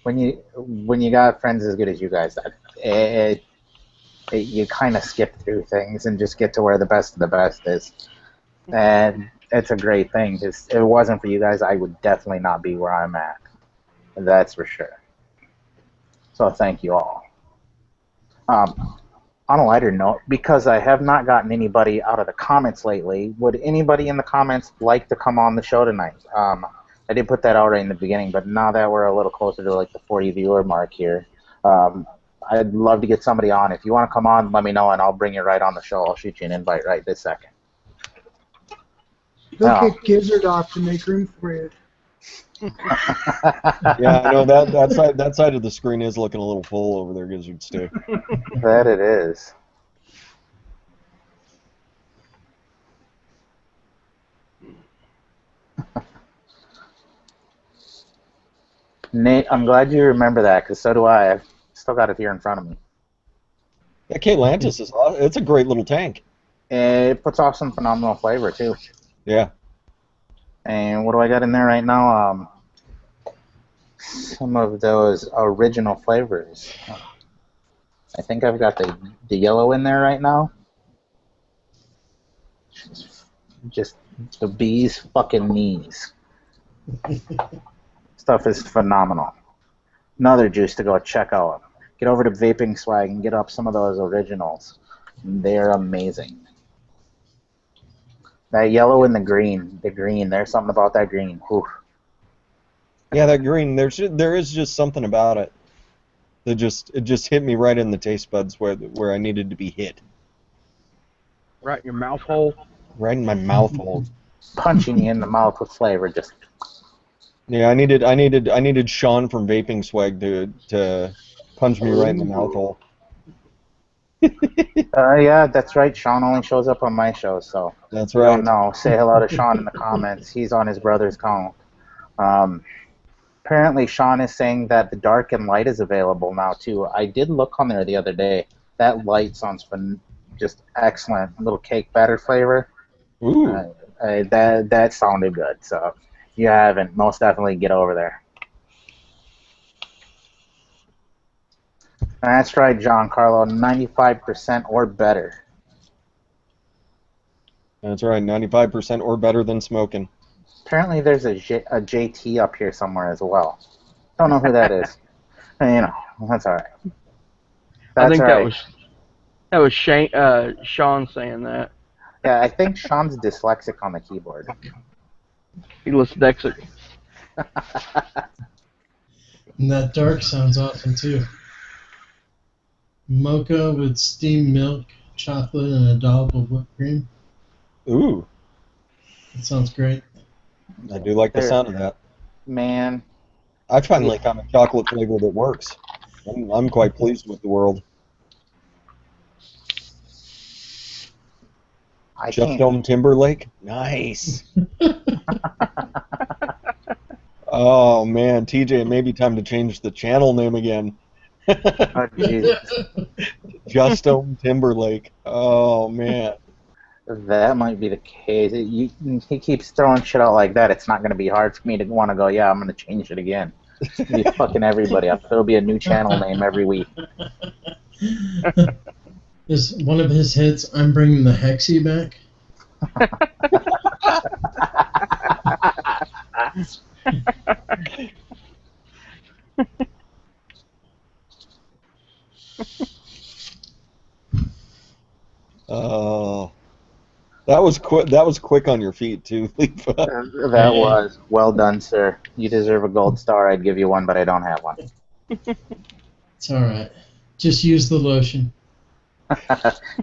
when you got friends as good as you guys, you kind of skip through things and just get to where the best of the best is. And it's a great thing, because if it wasn't for you guys, I would definitely not be where I'm at. That's for sure. So thank you all. On a lighter note, because I have not gotten anybody out of the comments lately, would anybody in the comments like to come on the show tonight? I did put that out right in the beginning, but now that we're a little closer to like the 40 viewer mark here, I'd love to get somebody on. If you want to come on, let me know, and I'll bring you right on the show. I'll shoot you an invite right this second. They'll kick Gizzard off to make room for you. Yeah, I know that side of the screen is looking a little full over there, Gizzards too. That it is. Nate, I'm glad you remember that, because so do I. I've still got it here in front of me. Yeah, Atlantis is awesome. It's a great little tank. It puts off some phenomenal flavor too. Yeah. And what do I got in there right now? Some of those original flavors. I think I've got the yellow in there right now. Just the bee's fucking knees. Stuff is phenomenal. Another juice to go check out. Get over to Vaping Swag and get up some of those originals. They're amazing. That yellow and the green, there's something about that green. Oof. Yeah, that green. There is just something about it that just hit me right in the taste buds where I needed to be hit. Right in your mouth hole. Right in my mouth hole. Punching you in the mouth with flavor, just. Yeah, I needed Sean from Vaping Swag to punch me right in the mouth hole. Yeah, that's right. Sean only shows up on my show, so. That's If you right. don't know, say hello to Sean in the comments. He's on his brother's count. Apparently, Sean is saying that the dark and light is available now too. I did look on there the other day. That light sounds just excellent. A little cake batter flavor. Ooh. That sounded good. So if you haven't, most definitely get over there. That's right, Giancarlo. 95% or better. That's right. 95% or better than smoking. Apparently, there's a JT up here somewhere as well. Don't know who that is. You know, that's all right. I think all that right. was Sean saying that. Yeah, I think Sean's dyslexic on the keyboard. He dyslexic. And that dark sounds awesome too. Mocha with steamed milk, chocolate, and a dollop of whipped cream. Ooh. That sounds great. I do like the sound of that. Man. I finally found a chocolate flavor that works. I'm quite pleased with the world. Justin Timberlake? Nice. Oh, man. TJ, it may be time to change the channel name again. Oh, Jesus. Justin Timberlake. Oh man. That might be the case. He keeps throwing shit out like that. It's not going to be hard for me to want to go, yeah, I'm going to change it again. It's going to be fucking everybody up. It'll be a new channel name every week. Is one of his hits, I'm bringing the Hexy back? Oh. That was quick. That was quick on your feet too, LIFA. That was well done, sir. You deserve a gold star. I'd give you one, but I don't have one. It's alright. Just use the lotion.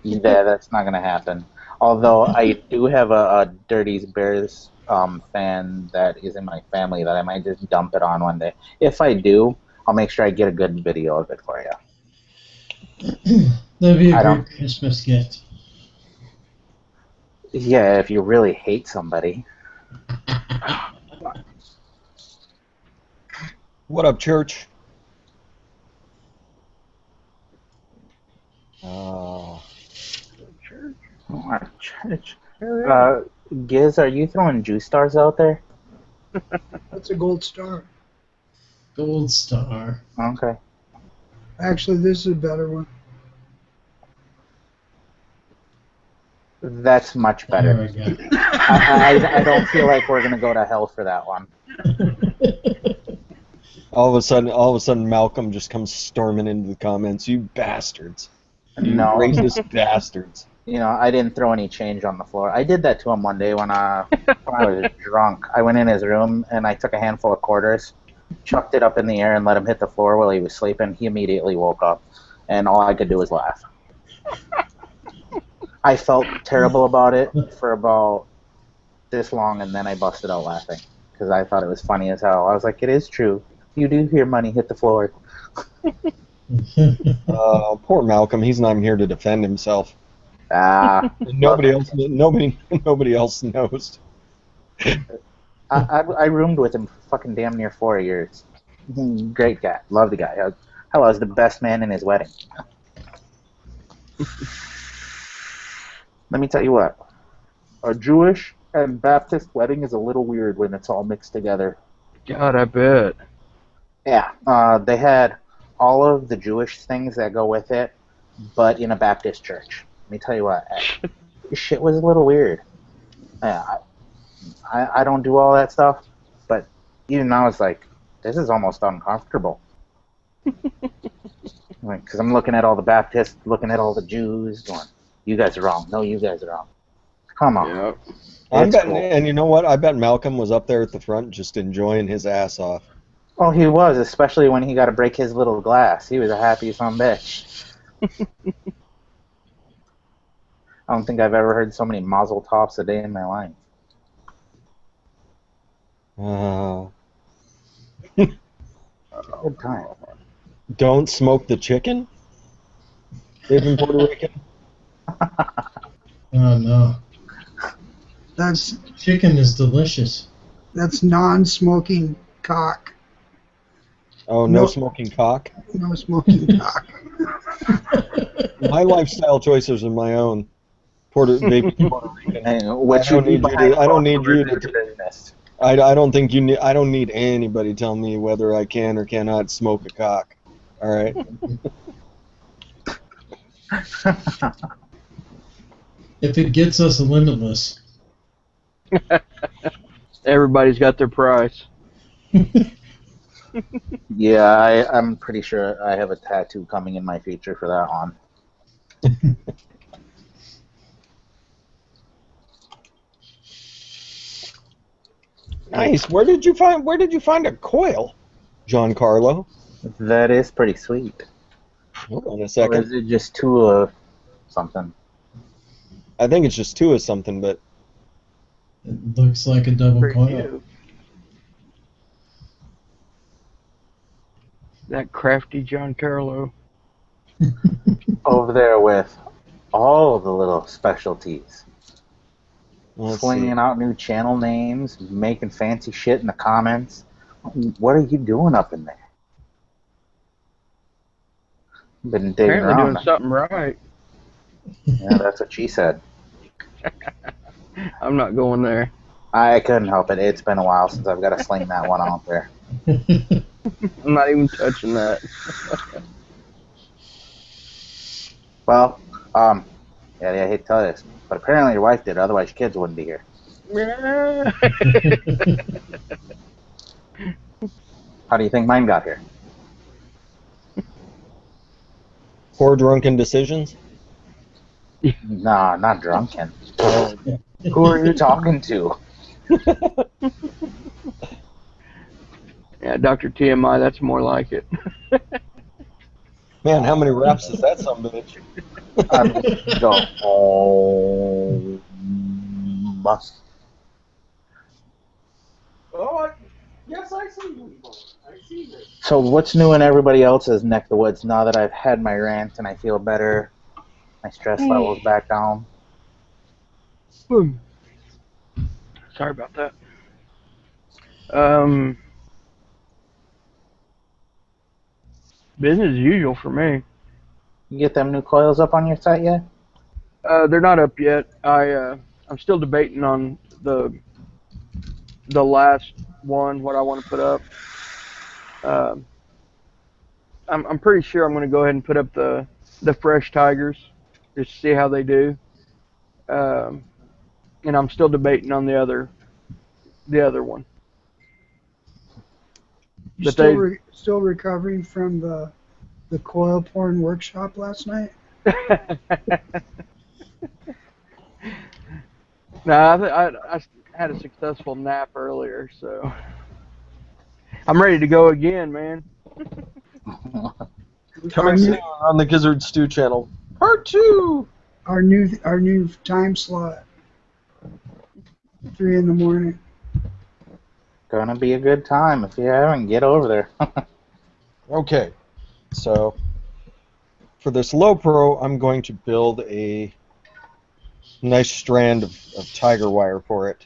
Yeah, that's not gonna happen. Although I do have a Dirty Bears fan that is in my family that I might just dump it on one day. If I do, I'll make sure I get a good video of it for you. That'd be I a don't- great Christmas gift. Yeah, if you really hate somebody. What up, church? Oh. Giz, are you throwing juice stars out there? That's a gold star. Gold star. Okay. Actually, this is a better one. That's much better. There we go. I don't feel like we're gonna go to hell for that one. All of a sudden, Malcolm just comes storming into the comments. You bastards! You No, racist bastards! you know, I didn't throw any change on the floor. I did that to him one day when I was drunk. I went in his room and I took a handful of quarters, chucked it up in the air, and let him hit the floor while he was sleeping. He immediately woke up, and all I could do was laugh. I felt terrible about it for about this long, and then I busted out laughing because I thought it was funny as hell. I was like, it is true. You do hear money hit the floor. Poor Malcolm. He's not even here to defend himself. Nobody Nobody else knows. I roomed with him for fucking damn near 4 years. Great guy. Love the guy. Hell, I was the best man in his wedding. Let me tell you what. A Jewish and Baptist wedding is a little weird when it's all mixed together. God, I bet. Yeah, they had all of the Jewish things that go with it, but in a Baptist church. Let me tell you what. Shit was a little weird. I don't do all that stuff, but even now it's like, this is almost uncomfortable. Because I'm looking at all the Baptists, looking at all the Jews, going, you guys are wrong. No, you guys are wrong. Come on. Yep. I'm It's betting, cool. and you know what? I bet Malcolm was up there at the front just enjoying his ass off. Oh, he was, especially when he got to break his little glass. He was a happy son of a bitch. I don't think I've ever heard so many mazel tovs a day in my life. Good time. Don't smoke the chicken? Live in Puerto Rican? Oh no. That's Chicken is delicious. non-smoking cock. Oh, no No. smoking cock? No smoking cock. My lifestyle choices are my own. Vaping Puerto Rican. And what I don't you do need you behind to- I don't closed need you doors to- is your business. I don't think you need. I don't need anybody telling me whether I can or cannot smoke a cock. All right. If it gets us limitless. Everybody's got their price. Yeah, I'm pretty sure I have a tattoo coming in my future for that one. Nice. Where did you find a coil, Giancarlo? That is pretty sweet. Hold on a Or second. is it just two of something? I think it's just two of something, but It looks like a double Pretty coil. new. That crafty Giancarlo. Over there with all the little specialties. let's Slinging see. out new channel names, making fancy shit in the comments. What are you doing up in there? Been digging Apparently around. doing something right. Yeah, that's what she said. I'm not going there. I couldn't help it. It's been a while since I've got to sling that one out there. I'm not even touching that. Well, yeah, I hate to tell you this, but apparently your wife did. Otherwise, your kids wouldn't be here. How do you think mine got here? Poor drunken decisions? Nah, not drunken. Who are you talking to? Yeah, Dr. TMI, that's more like it. Man, how many raps is that son of a bitch? Yes, I see you. I see this. So what's new in everybody else's neck of the woods now that I've had my rant and I feel better? My stress level's back down. Sorry about that. Business as usual for me. You get them new coils up on your site yet? They're not up yet. I'm still debating on the last one, what I want to put up. I'm pretty sure I'm going to go ahead and put up the fresh tigers, just to see how they do. And I'm still debating on the other one. You But still recovering from the coil porn workshop last night? No, I had a successful nap earlier, so I'm ready to go again, man. Coming soon on the Gizzard Stew channel. Part 2! Our new time slot. 3 in the morning. Gonna be a good time. If you haven't, get over there. Okay, so for this low pro, I'm going to build a nice strand of tiger wire for it.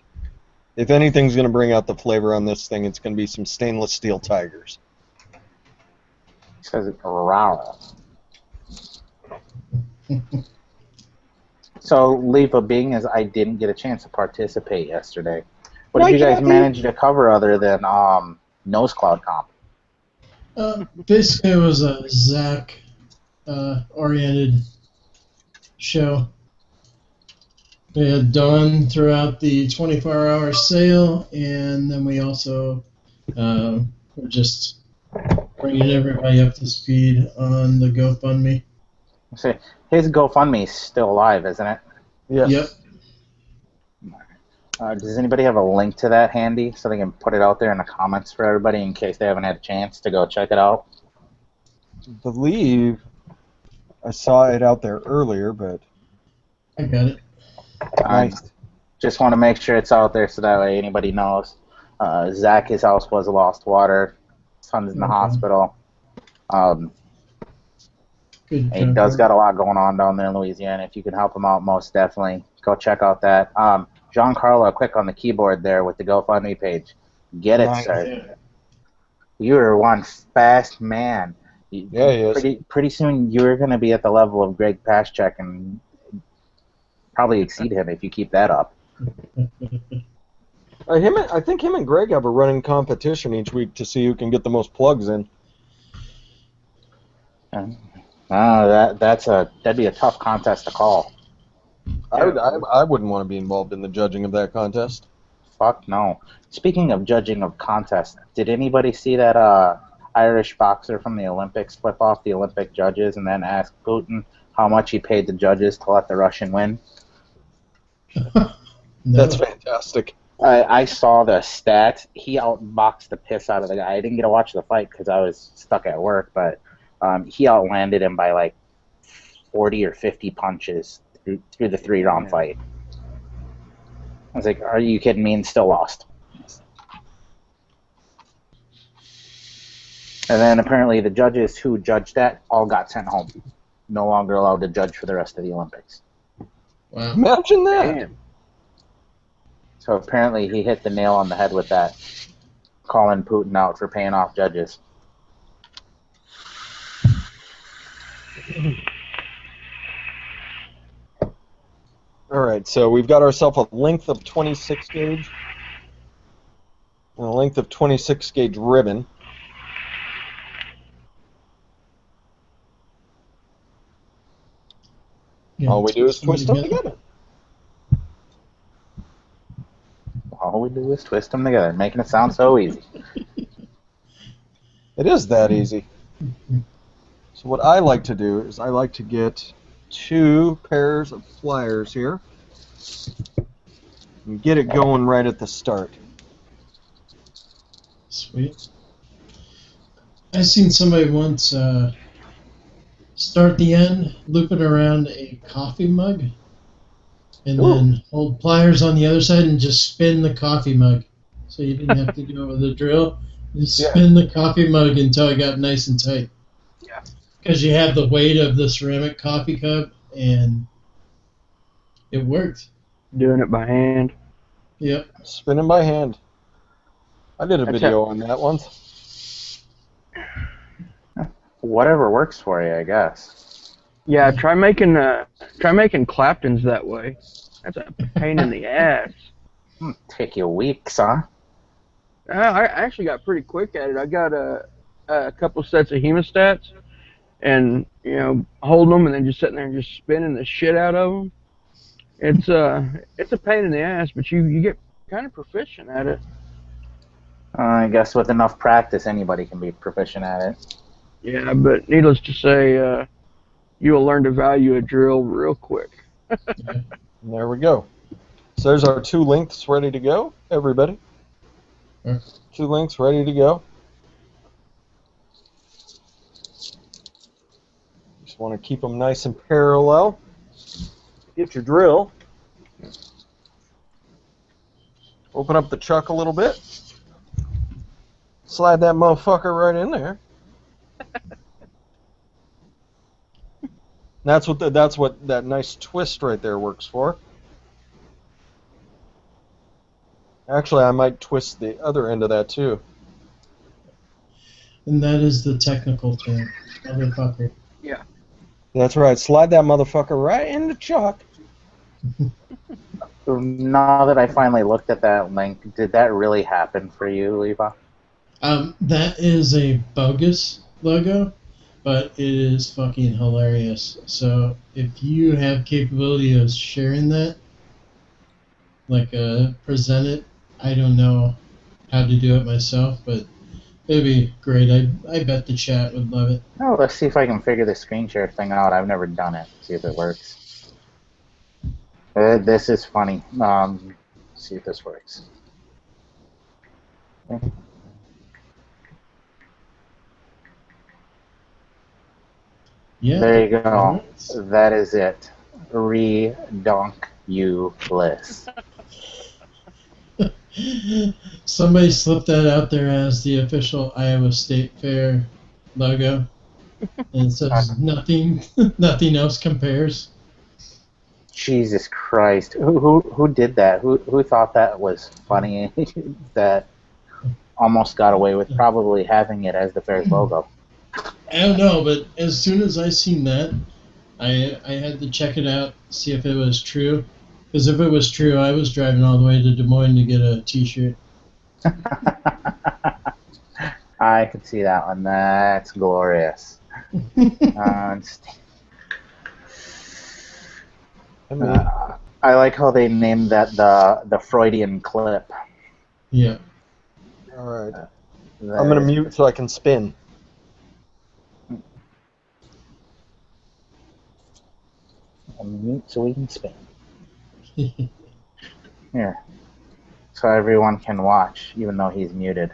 If anything's going to bring out the flavor on this thing, it's going to be some stainless steel tigers. It says it's rara. So, LIFA, being as I didn't get a chance to participate yesterday, what did you guys manage to cover other than Nose Cloud Comp? Basically, it was a Zach oriented show. We had Dawn throughout the 24-hour sale, and then we also were just bringing everybody up to speed on the GoFundMe. See, his GoFundMe is still alive, isn't it? Yes. Yep. Does anybody have a link to that handy so they can put it out there in the comments for everybody in case they haven't had a chance to go check it out? I believe I saw it out there earlier, but... I got it. Nice. Just want to make sure it's out there so that way anybody knows. Zach, his house was lost water. Son's in the hospital. He does got a lot going on down there in Louisiana. If you can help him out, most definitely go check out that. Giancarlo, quick on the keyboard there with the GoFundMe page. Get it, sir. You are one fast man. Yeah, he is. Pretty soon you're going to be at the level of Greg Paschek and probably exceed him if you keep that up. I think him and Greg have a running competition each week to see who can get the most plugs in. That'd be a tough contest to call. I wouldn't want to be involved in the judging of that contest. Fuck no. Speaking of judging of contests, did anybody see that Irish boxer from the Olympics flip off the Olympic judges and then ask Putin how much he paid the judges to let the Russian win? No. That's fantastic. I saw the stats. He outboxed the piss out of the guy. I didn't get to watch the fight because I was stuck at work, but he outlanded him by like 40 or 50 punches through the 3-round fight. I was like, are you kidding me? And still lost. And then apparently the judges who judged that all got sent home. No longer allowed to judge for the rest of the Olympics. Wow. Imagine that. Damn. So apparently he hit the nail on the head with that, calling Putin out for paying off judges. All right, so we've got ourselves a length of 26 gauge and a length of 26 gauge ribbon. Yeah, All we do is twist them together. All we do is twist them together, making it sound so easy. It is that easy. So what I like to do is I like to get 2 pairs of pliers here and get it going right at the start. Sweet. I seen somebody once start the end, loop it around a coffee mug, and then hold pliers on the other side and just spin the coffee mug. So you didn't have to go with a drill. Just spin the coffee mug until it got nice and tight. Yeah. Because you have the weight of the ceramic coffee cup, and it worked. Doing it by hand. Yep. Spinning by hand. I did a video on that once. Whatever works for you, I guess. Yeah, try making Claptons that way. That's a pain in the ass. Take you weeks, huh? I actually got pretty quick at it. I got a couple sets of hemostats, and holding them and then just sitting there and just spinning the shit out of them. It's a pain in the ass, but you get kind of proficient at it. I guess with enough practice, anybody can be proficient at it. Yeah, but needless to say, you will learn to value a drill real quick. There we go. So there's our 2 lengths ready to go, everybody. 2 lengths ready to go. Just want to keep them nice and parallel. Get your drill. Open up the chuck a little bit. Slide that motherfucker right in there. That's what that nice twist right there works for. Actually, I might twist the other end of that too. And that is the technical term, motherfucker. Yeah. That's right. Slide that motherfucker right in the chuck. Now that I finally looked at that link, did that really happen for you, LIFA? That is a bogus logo, but it is fucking hilarious. So if you have capability of sharing that, like present it, I don't know how to do it myself, but it'd be great. I bet the chat would love it. Oh, let's see if I can figure the screen share thing out. I've never done it. See if it works. This is funny. See if this works. Okay. Yeah. There you go. That is it. Redonkulous. Somebody slipped that out there as the official Iowa State Fair logo, and it says nothing else compares. Jesus Christ! Who did that? Who thought that was funny? That almost got away with probably having it as the fair's logo. I don't know, but as soon as I seen that, I had to check it out, see if it was true. Because if it was true, I was driving all the way to Des Moines to get a T-shirt. I could see that one. That's glorious. I like how they named that the Freudian clip. Yeah. All right. I'm gonna mute so I can spin. Mute so we can spin. Here. So everyone can watch, even though he's muted.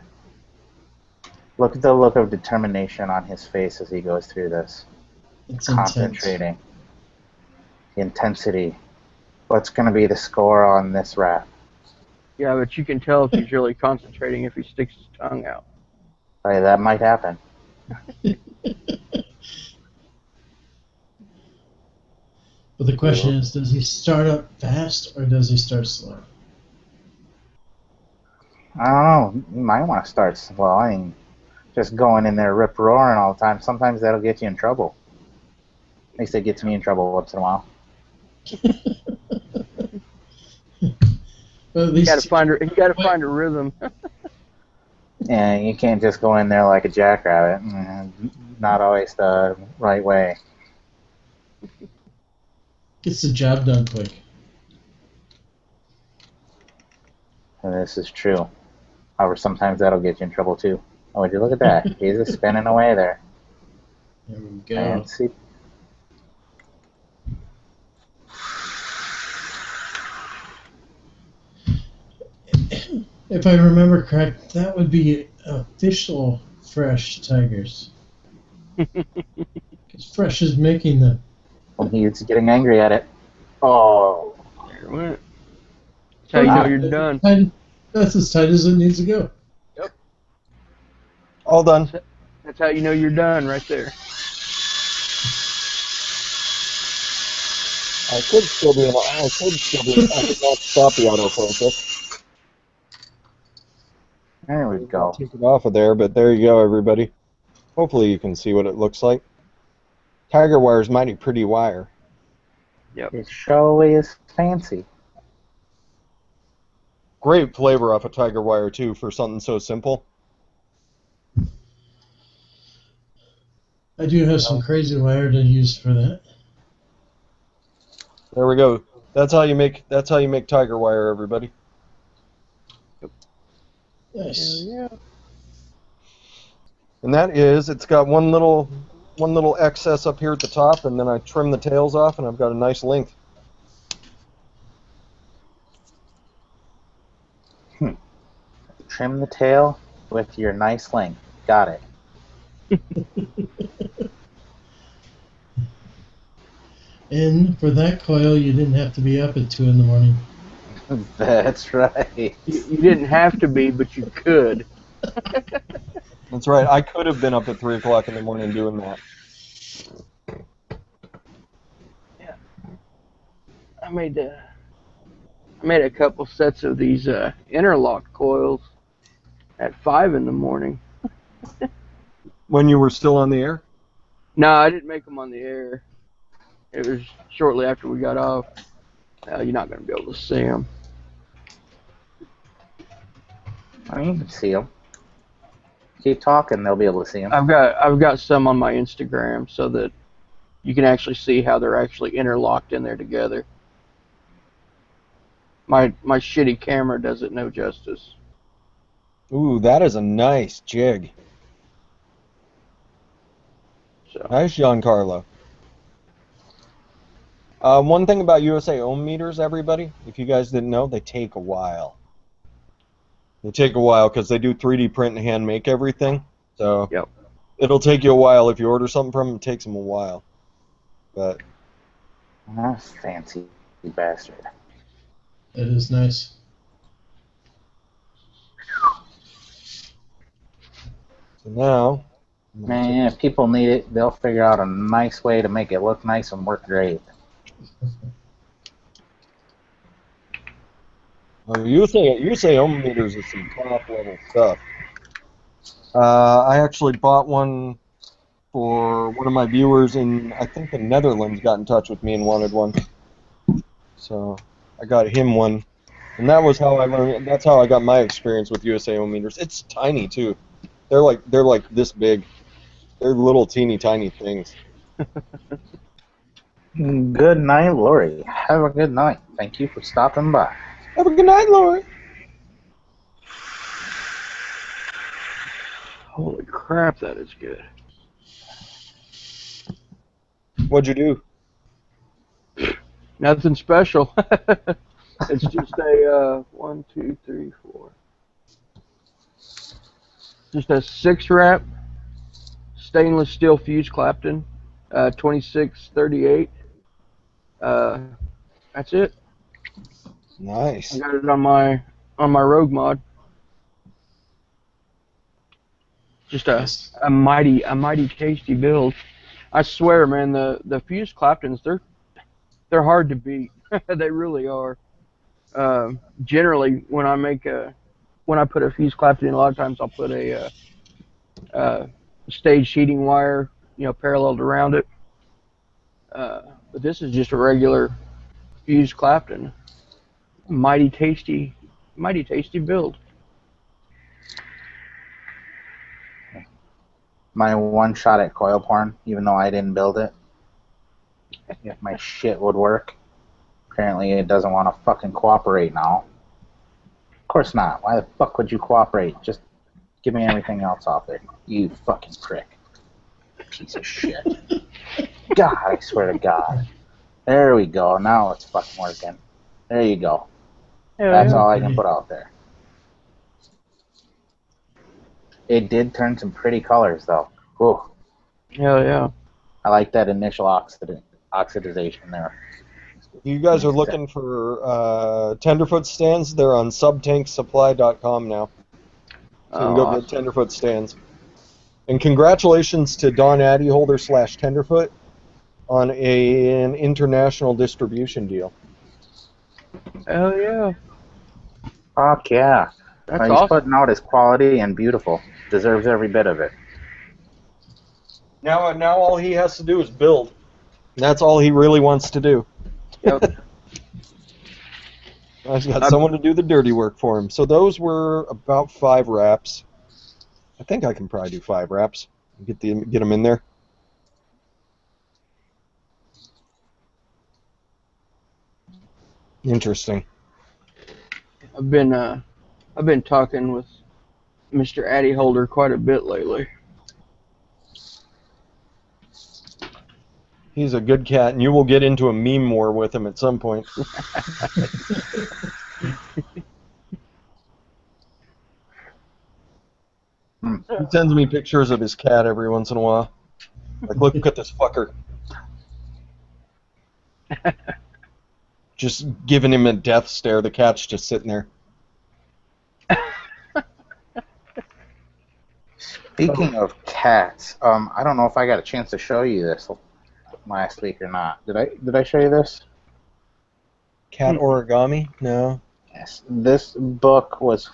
Look at the look of determination on his face as he goes through this. It's concentrating. intense. The intensity. What's going to be the score on this rap? Yeah, but you can tell if he's really concentrating if he sticks his tongue out. Hey, that might happen. But the question is, does he start up fast or does he start slow? I don't know. You might want to start slow. I mean, just going in there rip-roaring all the time, sometimes that'll get you in trouble. least it gets me in trouble once in a while. But at You least gotta find a rhythm. And you can't just go in there like a jackrabbit. Not always the right way. gets the job done quick. And this is true. However, sometimes that'll get you in trouble too. Oh, would you look at that? He's just spinning away there. There we go. Fancy. If I remember correct, that would be official Fresh Tigers. Because Fresh is making them. Well, he's getting angry at it. Oh. There it went. That's how you know you're done. That's as tight as it needs to go. All done. That's how you know you're done right there. I could still be. I could not stop the autofocus. There we go. Take it off of there, but there you go, everybody. Hopefully you can see what it looks like. Tiger wire is mighty pretty wire. It sure is fancy. Great flavor off of tiger wire too for something so simple. I do have some crazy wire to use for that. There we go. That's how you make tiger wire, everybody. Nice. Yeah. And that is, it's got one little excess up here at the top, and then I trim the tails off, and I've got a nice length. Trim the tail with your nice length. Got it. And for that coil, you didn't have to be up at 2 in the morning. That's right. You didn't have to be, but you could. That's right. I could have been up at 3 o'clock in the morning doing that. Yeah. I made a couple sets of these interlock coils at 5 in the morning. When you were still on the air? No, I didn't make them on the air. It was shortly after we got off. You're not going to be able to see them. I mean, you can see them. Keep talking, they'll be able to see them. I've got some on my Instagram so that you can actually see how they're actually interlocked in there together. My shitty camera does it no justice. Ooh, that is a nice jig. So Nice, Giancarlo. One thing about USA ohm meters, everybody, if you guys didn't know, they take a while. They take a while because they do 3D print and hand make everything. So Yep. It'll take you a while. If you order something from them, it takes them a while. But Oh, fancy bastard. That is nice. so now, Man, if people need it, they'll figure out a nice way to make it look nice and work great. you say ohm meters is some top level stuff. I actually bought one for one of my viewers in, I think, the Netherlands got in touch with me and wanted one. So I got him one, and that was how I learned. That's how I got my experience with USA ohm meters. It's tiny too. They're like this big. They're little teeny tiny things. Good night, Lori. Have a good night. Thank you for stopping by. Have a good night, Lori. holy crap, that is good. What'd you do? Nothing special. It's just a 1, 2, 3, 4. Just a 6-wrap stainless steel fuse Clapton, 2638. That's it. Nice. I got it on my Rogue mod. Just a mighty tasty build. I swear, man, the fuse Claptons, they're hard to beat. They really are. Generally, when I put a fuse Clapton in, a lot of times I'll put a stage heating wire, paralleled around it. But this is just a regular fused Clapton. Mighty tasty build. My one shot at coil porn, even though I didn't build it. If my shit would work. Apparently it doesn't want to fucking cooperate now. Of course not. Why the fuck would you cooperate? Just give me everything else off there. You fucking prick. Piece of shit. God, I swear to God. There we go. Now it's fucking working. There you go. That's all I can put out there. It did turn some pretty colors, though. Ooh. Hell yeah. I like that initial oxidization there. You guys are looking for tenderfoot stands? They're on subtanksupply.com now. So you can go get tenderfoot stands. And congratulations to Don Addyholder / Tenderfoot on an international distribution deal. Hell yeah. Fuck yeah. That's He's awesome. putting out his quality and beautiful. Deserves every bit of it. Now all he has to do is build. That's all he really wants to do. Yep. I've got someone to do the dirty work for him. So those were about 5 wraps. I think I can probably do 5 wraps. Get them in there. Interesting. I've been talking with Mr. Addyholder quite a bit lately. He's a good cat, and you will get into a meme war with him at some point. He sends me pictures of his cat every once in a while. Like, look at this fucker. Just giving him a death stare. The cat's just sitting there. Speaking of cats, I don't know if I got a chance to show you this last week or not. Did I show you this? Cat origami? No. Yes. This book was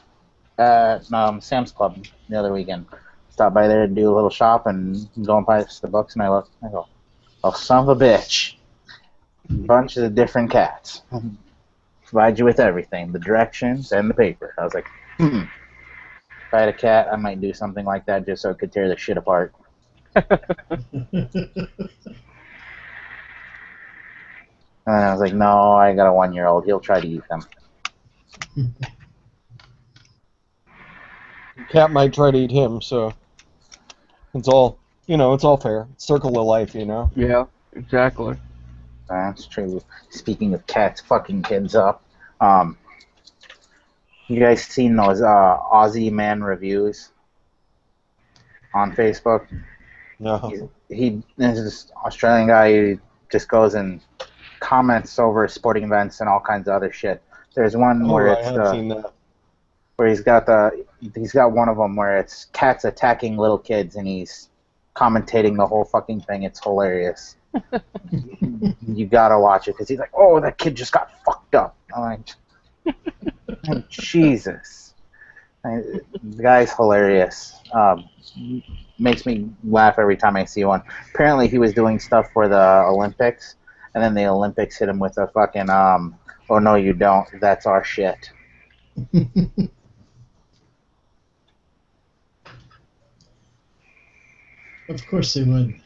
at Sam's Club the other weekend. Stopped by there to do a little shop and go and buy the books, and I look, I go, oh, son of a bitch. Bunches of different cats. Provide you with everything, the directions and the paper. I was like, If I had a cat, I might do something like that just so it could tear the shit apart. And I was like, no, I got a 1-year-old. He'll try to eat them. Cat might try to eat him, so it's all, it's all fair. Circle of life, Yeah, exactly. That's true. Speaking of cats fucking kids up, you guys seen those Aussie Man reviews on Facebook? No. He is this Australian guy who just goes and comments over sporting events and all kinds of other shit. There's one where I have seen that. where he's got one of them where it's cats attacking little kids and he's commentating the whole fucking thing. It's hilarious. You gotta watch it because he's like, oh, that kid just got fucked up. I'm like, oh, Jesus. The guy's hilarious. Makes me laugh every time I see one. Apparently he was doing stuff for the Olympics, and then the Olympics hit him with a fucking, oh no you don't, that's our shit. Of course they would.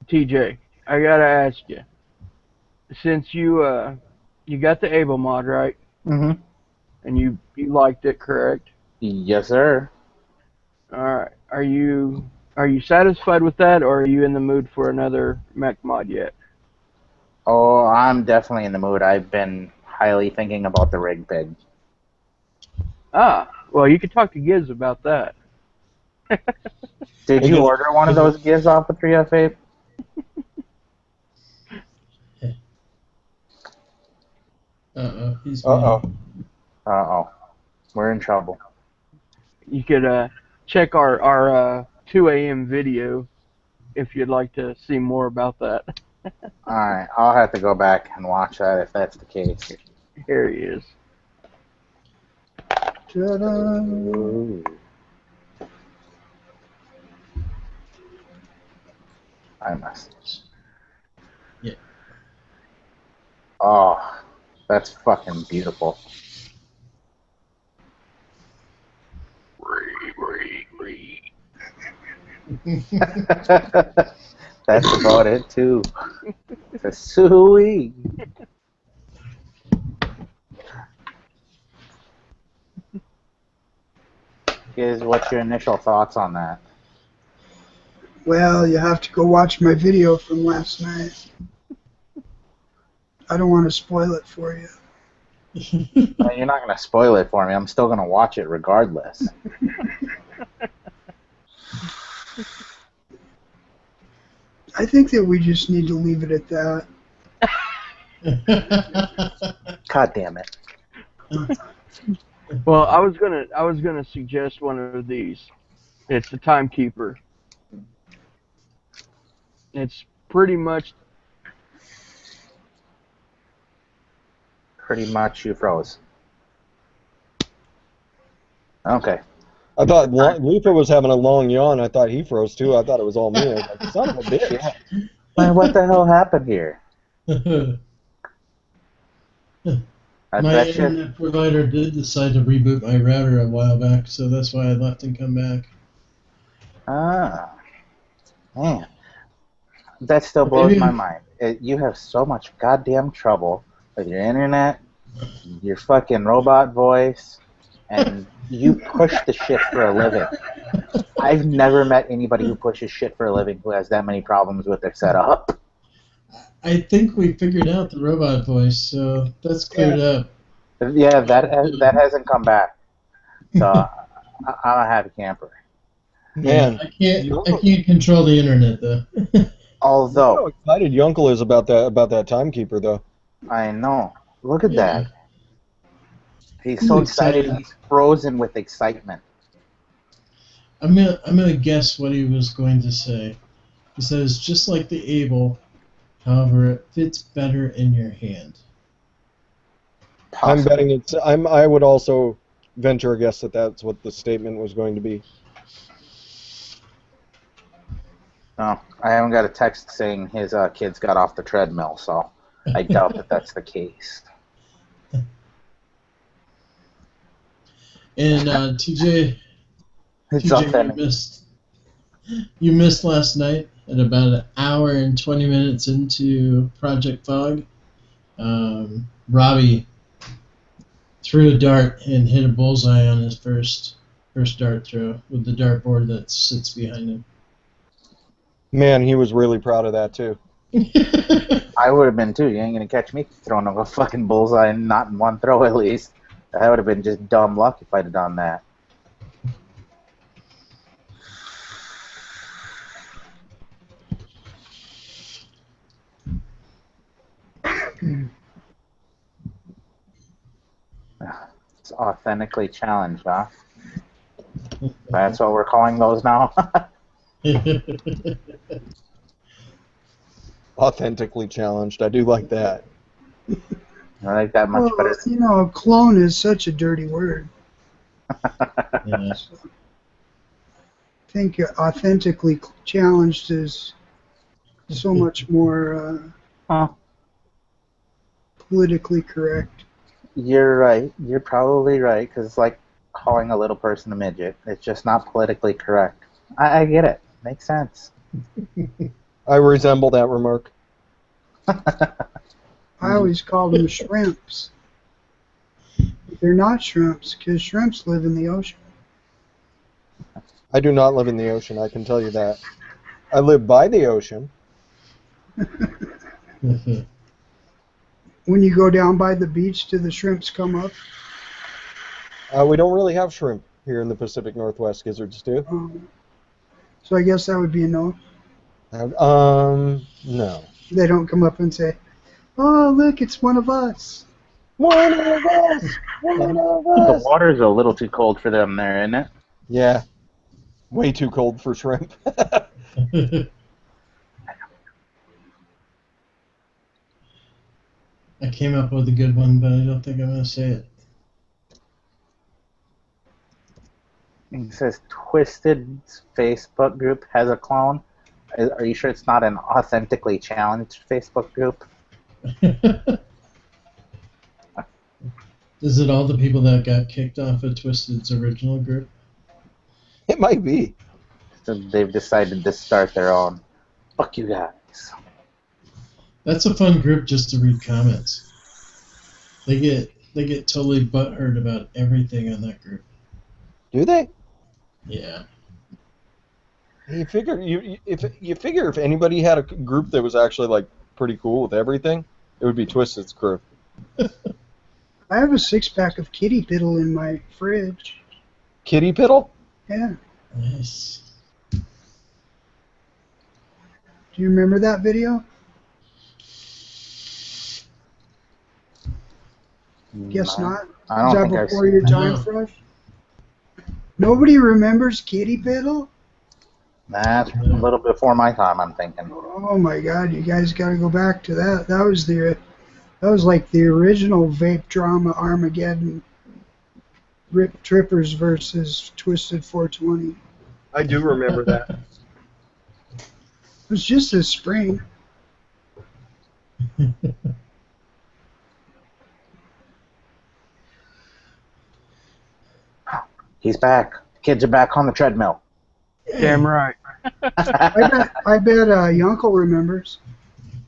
TJ, I gotta ask you. Since you got the Able mod, right? Mm-hmm. And you liked it, correct? Yes, sir. All right. Are you satisfied with that, or are you in the mood for another mech mod yet? Oh, I'm definitely in the mood. I've been highly thinking about the rig pig. Ah, well, you could talk to Giz about that. Did you order one of those gifts off of 3F8? Uh-oh. He's Uh-oh. Uh-oh. We're in trouble. You could check our 2 a.m. video if you'd like to see more about that. Alright, I'll have to go back and watch that if that's the case. Here he is. Ta-da. Ooh. I must. Yeah. Oh, that's fucking beautiful. That's about it too. It's a suey. What's your initial thoughts on that? Well, you have to go watch my video from last night. I don't want to spoil it for you. Well, you're not gonna spoil it for me. I'm still gonna watch it regardless. I think that we just need to leave it at that. God damn it. Well, I was gonna suggest one of these. It's the timekeeper. It's pretty much Pretty much you froze. Okay. I thought LIFA was having a long yawn. I thought he froze too. I thought it was all me. I was like, son of a bitch. Man, what the hell happened here? I My bet you. internet provider did decide to reboot my router a while back, so that's why I left and come back. Ah. Man. That still blows my mind. You have so much goddamn trouble with your internet, your fucking robot voice, and you push the shit for a living. I've never met anybody who pushes shit for a living who has that many problems with their setup. I think we figured out the robot voice, so that's cleared up. Yeah, that hasn't come back. So I'm a happy camper. Man, Yeah, I can't control the internet though. Although, how excited Yunkel is about that timekeeper, though. I know. Look at that. He's so excited. He's frozen with excitement. I'm gonna guess what he was going to say. He says, just like the Able, however, it fits better in your hand. Possibly. I'm betting it's. I would also venture a guess that that's what the statement was going to be. No, I haven't got a text saying his kids got off the treadmill, so I doubt that that's the case. And TJ, you missed last night at about an hour and 20 minutes into Project Fog. Robbie threw a dart and hit a bullseye on his first dart throw with the dartboard that sits behind him. Man, he was really proud of that too. I would have been too. You ain't gonna catch me throwing a fucking bullseye and not in one throw at least. That would have been just dumb luck if I'd have done that. It's authentically challenged, huh? That's what we're calling those now. Authentically challenged. I do like that. I like that much better. You know, clone is such a dirty word. Yeah. So, I think authentically challenged is so much more politically correct. You're right. You're probably right, because it's like calling a little person a midget. It's just not politically correct. I get it. Makes sense. I resemble that remark. I always call them shrimps. They're not shrimps, because shrimps live in the ocean. I do not live in the ocean, I can tell you that. I live by the ocean. When you go down by the beach, do the shrimps come up? We don't really have shrimp here in the Pacific Northwest. Gizzards do. So I guess that would be a no. No. They don't come up and say, "Oh, look, it's one of us." One of us! One of us! The water's a little too cold for them there, isn't it? Yeah. Way too cold for shrimp. I came up with a good one, but I don't think I'm going to say it. It says Twisted's Facebook group has a clone. Are you sure it's not an authentically challenged Facebook group? Is it all the people that got kicked off of Twisted's original group? It might be. So they've decided to start their own. Fuck you guys. That's a fun group just to read comments. They get totally butthurt about everything on that group. Do they? Yeah. You figure if anybody had a group that was actually like pretty cool with everything, it would be Twisted's crew. I have a 6-pack of Kitty Piddle in my fridge. Kitty Piddle? Yeah. Nice. Do you remember that video? Guess No, not. I don't Is that think I've before seen your that. time, No. Fresh? Nobody remembers Kitty Piddle? That's a little before my time, I'm thinking. Oh my God! You guys got to go back to that. That was like the original vape drama Armageddon. Rip Trippers versus Twisted 420. I do remember that. It was just this spring. He's back. Kids are back on the treadmill. Damn right. I bet Yunkel remembers.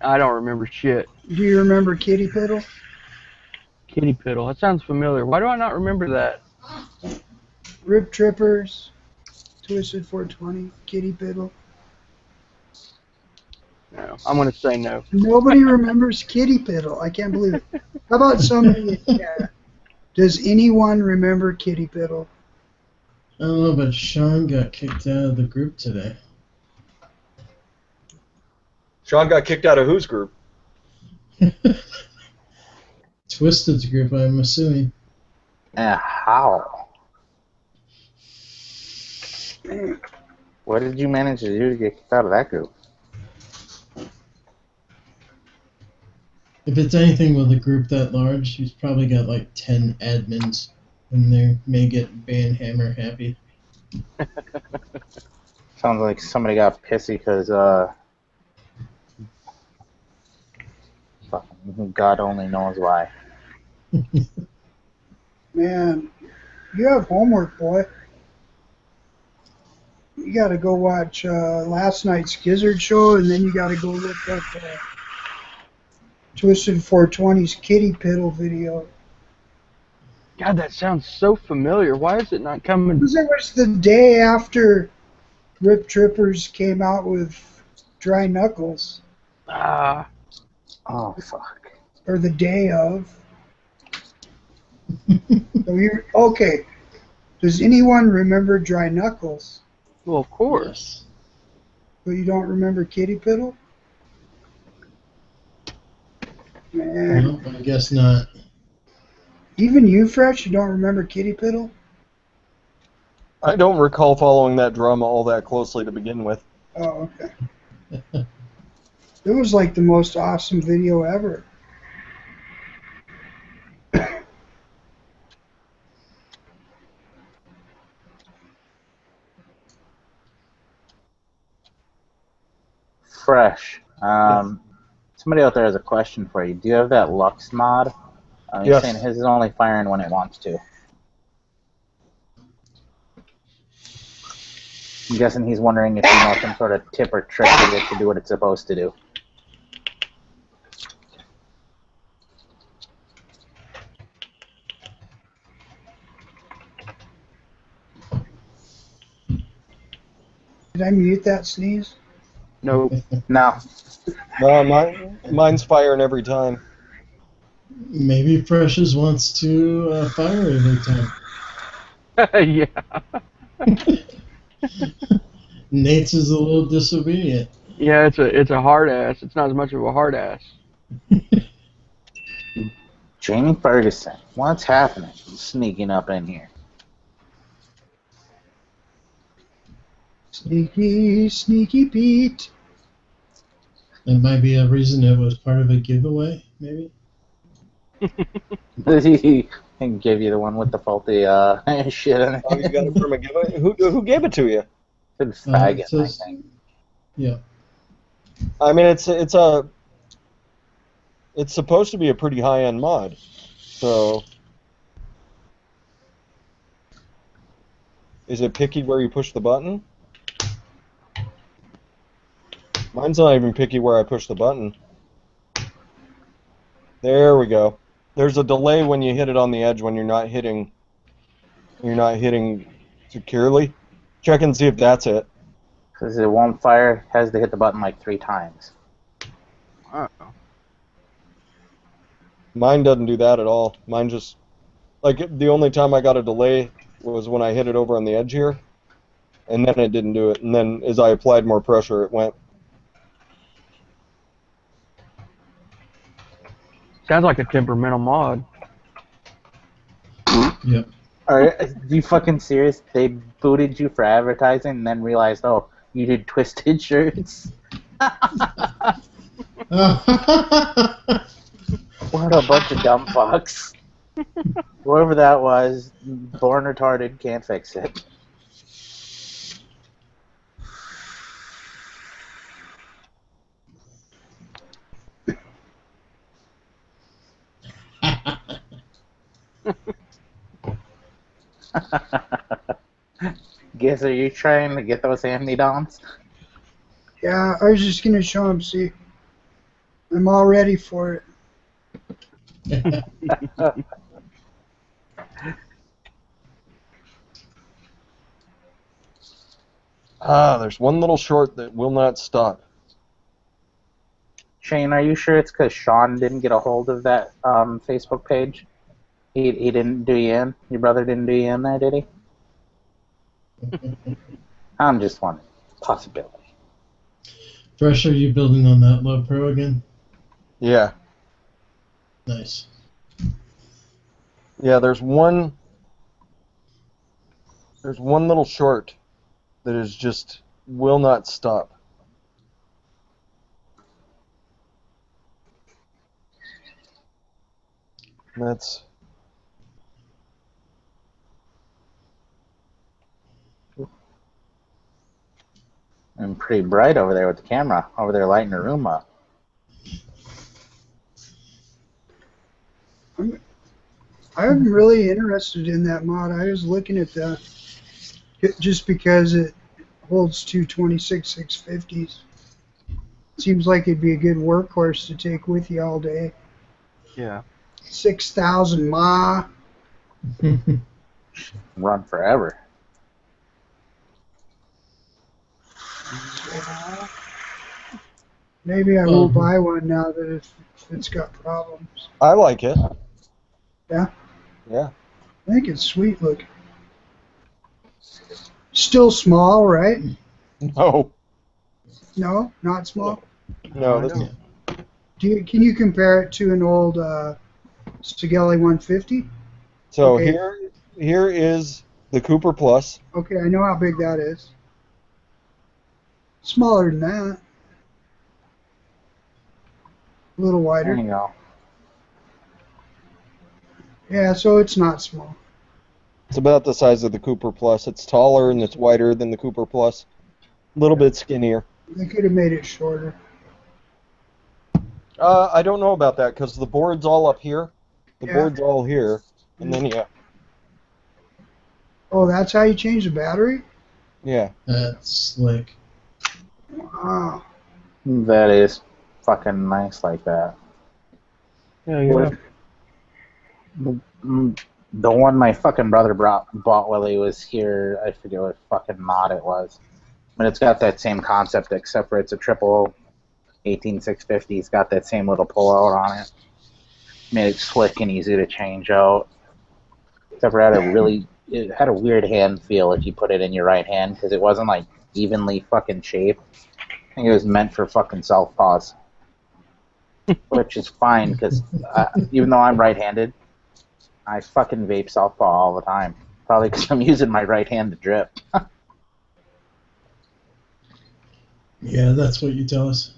I don't remember shit. Do you remember Kitty Piddle? Kitty Piddle. That sounds familiar. Why do I not remember that? Rip Trippers, Twisted 420, Kitty Piddle. No, I'm gonna say no. Nobody remembers Kitty Piddle. I can't believe it. How about somebody? Yeah. Does anyone remember Kitty Piddle? I don't know, but Sean got kicked out of the group today. Sean got kicked out of whose group? Twisted's group, I'm assuming. How? What did you manage to do to get kicked out of that group? If it's anything with a group that large, he's probably got like 10 admins, and they may get Banhammer happy. Sounds like somebody got pissy because, fucking God only knows why. Man, you have homework, boy. You got to go watch last night's Gizzard show, and then you got to go look up Twisted 420's Kitty Piddle video. God, that sounds so familiar. Why is it not coming? Because it was the day after Rip Trippers came out with Dry Knuckles, Ah, Oh, fuck. or the day of. Okay, does anyone remember Dry Knuckles? well, of course. But you don't remember Kitty Piddle? Man, No, I guess not. even you, Fresh, you don't remember Kitty Piddle? I don't recall following that drama all that closely to begin with. Oh, okay. It was like the most awesome video ever. Fresh. Somebody out there has a question for you. Do you have that Lux mod? He's Yes. saying his is only firing when it wants to. I'm guessing he's wondering if you know some sort of tip or trick to get to do what it's supposed to do. Did I mute that sneeze? No. No. No, mine's firing every time. Maybe Precious wants to fire every time. Yeah. Nate's is a little disobedient. Yeah, it's a hard ass. It's not as much of a hard ass. Jamie Ferguson, what's happening? Sneaking up in here. Sneaky, sneaky Pete. That might be a reason it was part of a giveaway, maybe? And give you the one with the faulty shit in it. Oh, you got it from a giveaway? Who gave it to you? It's faggot, it says- I think. Yeah. I mean, it's supposed to be a pretty high-end mod, so is it picky where you push the button? Mine's not even picky where I push the button. There we go. There's a delay when you hit it on the edge when you're not hitting securely. Check and see if that's it. Because it won't fire, has to hit the button like 3 times. Oh. Mine doesn't do that at all. Mine just, like, the only time I got a delay was when I hit it over on the edge here, and then it didn't do it. And then as I applied more pressure, it went. Sounds like a temperamental mod. Yep. Are you fucking serious? They booted you for advertising and then realized, oh, you did twisted shirts? What a bunch of dumb fucks. Whoever that was, born retarded, can't fix it. Guess, are you trying to get those hand-me-downs? Yeah, I was just gonna show him. See, I'm all ready for it. There's one little short that will not stop. Shane, are you sure it's because Sean didn't get a hold of that Facebook page? He didn't do you in? Your brother didn't do you in there, did he? I'm just wondering. Possibility. Fresh, are you building on that Low Pro again? Yeah. Nice. Yeah, there's one little short that is just will not stop. That's And pretty bright over there with the camera, over there lighting the room up. I'm really interested in that mod. I was looking at that just because it holds two 26-650s. Seems like it'd be a good workhorse to take with you all day. Yeah. 6,000 mAh. Run forever. Maybe I won't buy one now that it's got problems. I like it. Yeah? Yeah. I think it's sweet looking. Still small, right? No. No, not small. No. I This, know. Can you compare it to an old Stigelli 150? so Okay. here is the Cooper Plus. Okay, I know how big that is. Smaller than that. A little There wider. you go. Yeah, so it's not small. It's about the size of the Cooper Plus. It's taller and it's wider than the Cooper Plus. A little bit skinnier. They could have made it shorter. I don't know about that because the board's all up here. The Yeah. board's all here, and then Oh, that's how you change the battery? yeah. That's slick. Wow. That is fucking nice like that. Yeah, yeah. The one my fucking brother bought while he was here, I forget what fucking mod it was. But it's got that same concept, except for it's a triple 18650. It's got that same little pullout on it. Made it slick and easy to change out. Except for it had a weird hand feel if you put it in your right hand because it wasn't like evenly fucking shaped. I think it was meant for fucking southpaws, which is fine because even though I'm right-handed, I fucking vape southpaw all the time. Probably because I'm using my right hand to drip. Yeah, that's what you tell us.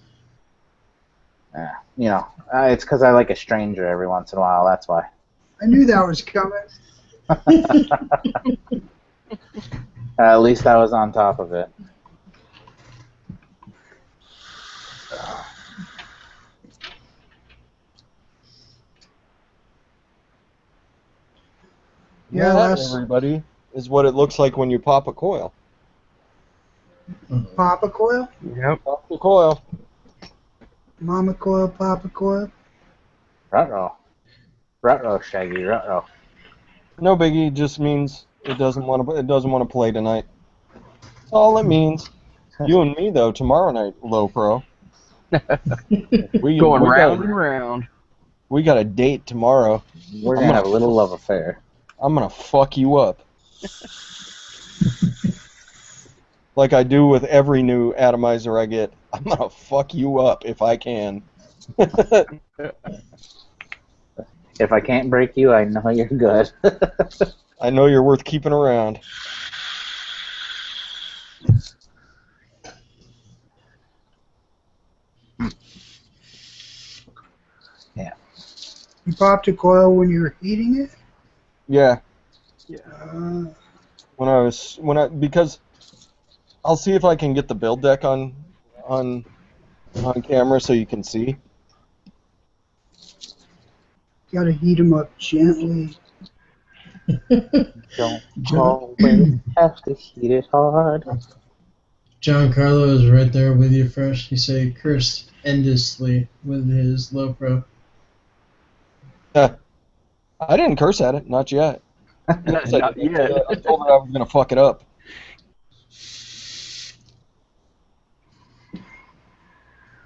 It's because I like a stranger every once in a while. That's why. I knew that was coming. At least I was on top of it. Yeah, that, that's everybody, is what it looks like when you pop a coil. Papa coil, Yep. Pop the coil. Mama coil, Papa coil. Ruh-roh. Ruh-roh, Shaggy, ruh-roh. No biggie, just means it doesn't want to play tonight. That's all it means. You and me though, tomorrow night, Low Pro. We Going we round got, and round. we got a date tomorrow. We're gonna have a little love affair. I'm gonna fuck you up. Like I do with every new atomizer I get. I'm gonna fuck you up if I can. If I can't break you, I know you're good. I know you're worth keeping around. Yeah. You popped a coil when you were heating it? Yeah. Uh, Because I'll see if I can get the build deck on camera so you can see. gotta heat them up gently. Don't John, always have to heat it hard. John Carlo is right there with you, Fresh. He say cursed endlessly with his low pro. I didn't curse at it, not yet. Not yet. I told her I was gonna fuck it up.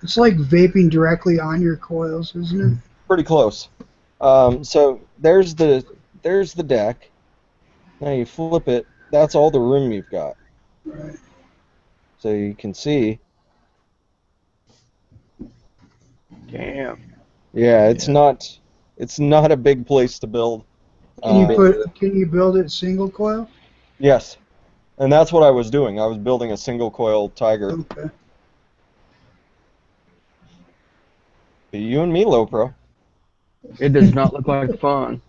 It's like vaping directly on your coils, isn't it? Pretty close. So there's the deck. Now you flip it. That's all the room you've got. Right. So you can see. Damn. Yeah, it's not a big place to build. Can you build it single coil? Yes, and that's what I was doing. I was building a single coil Tiger. Okay. You and me, Low Pro. It does not look like fun.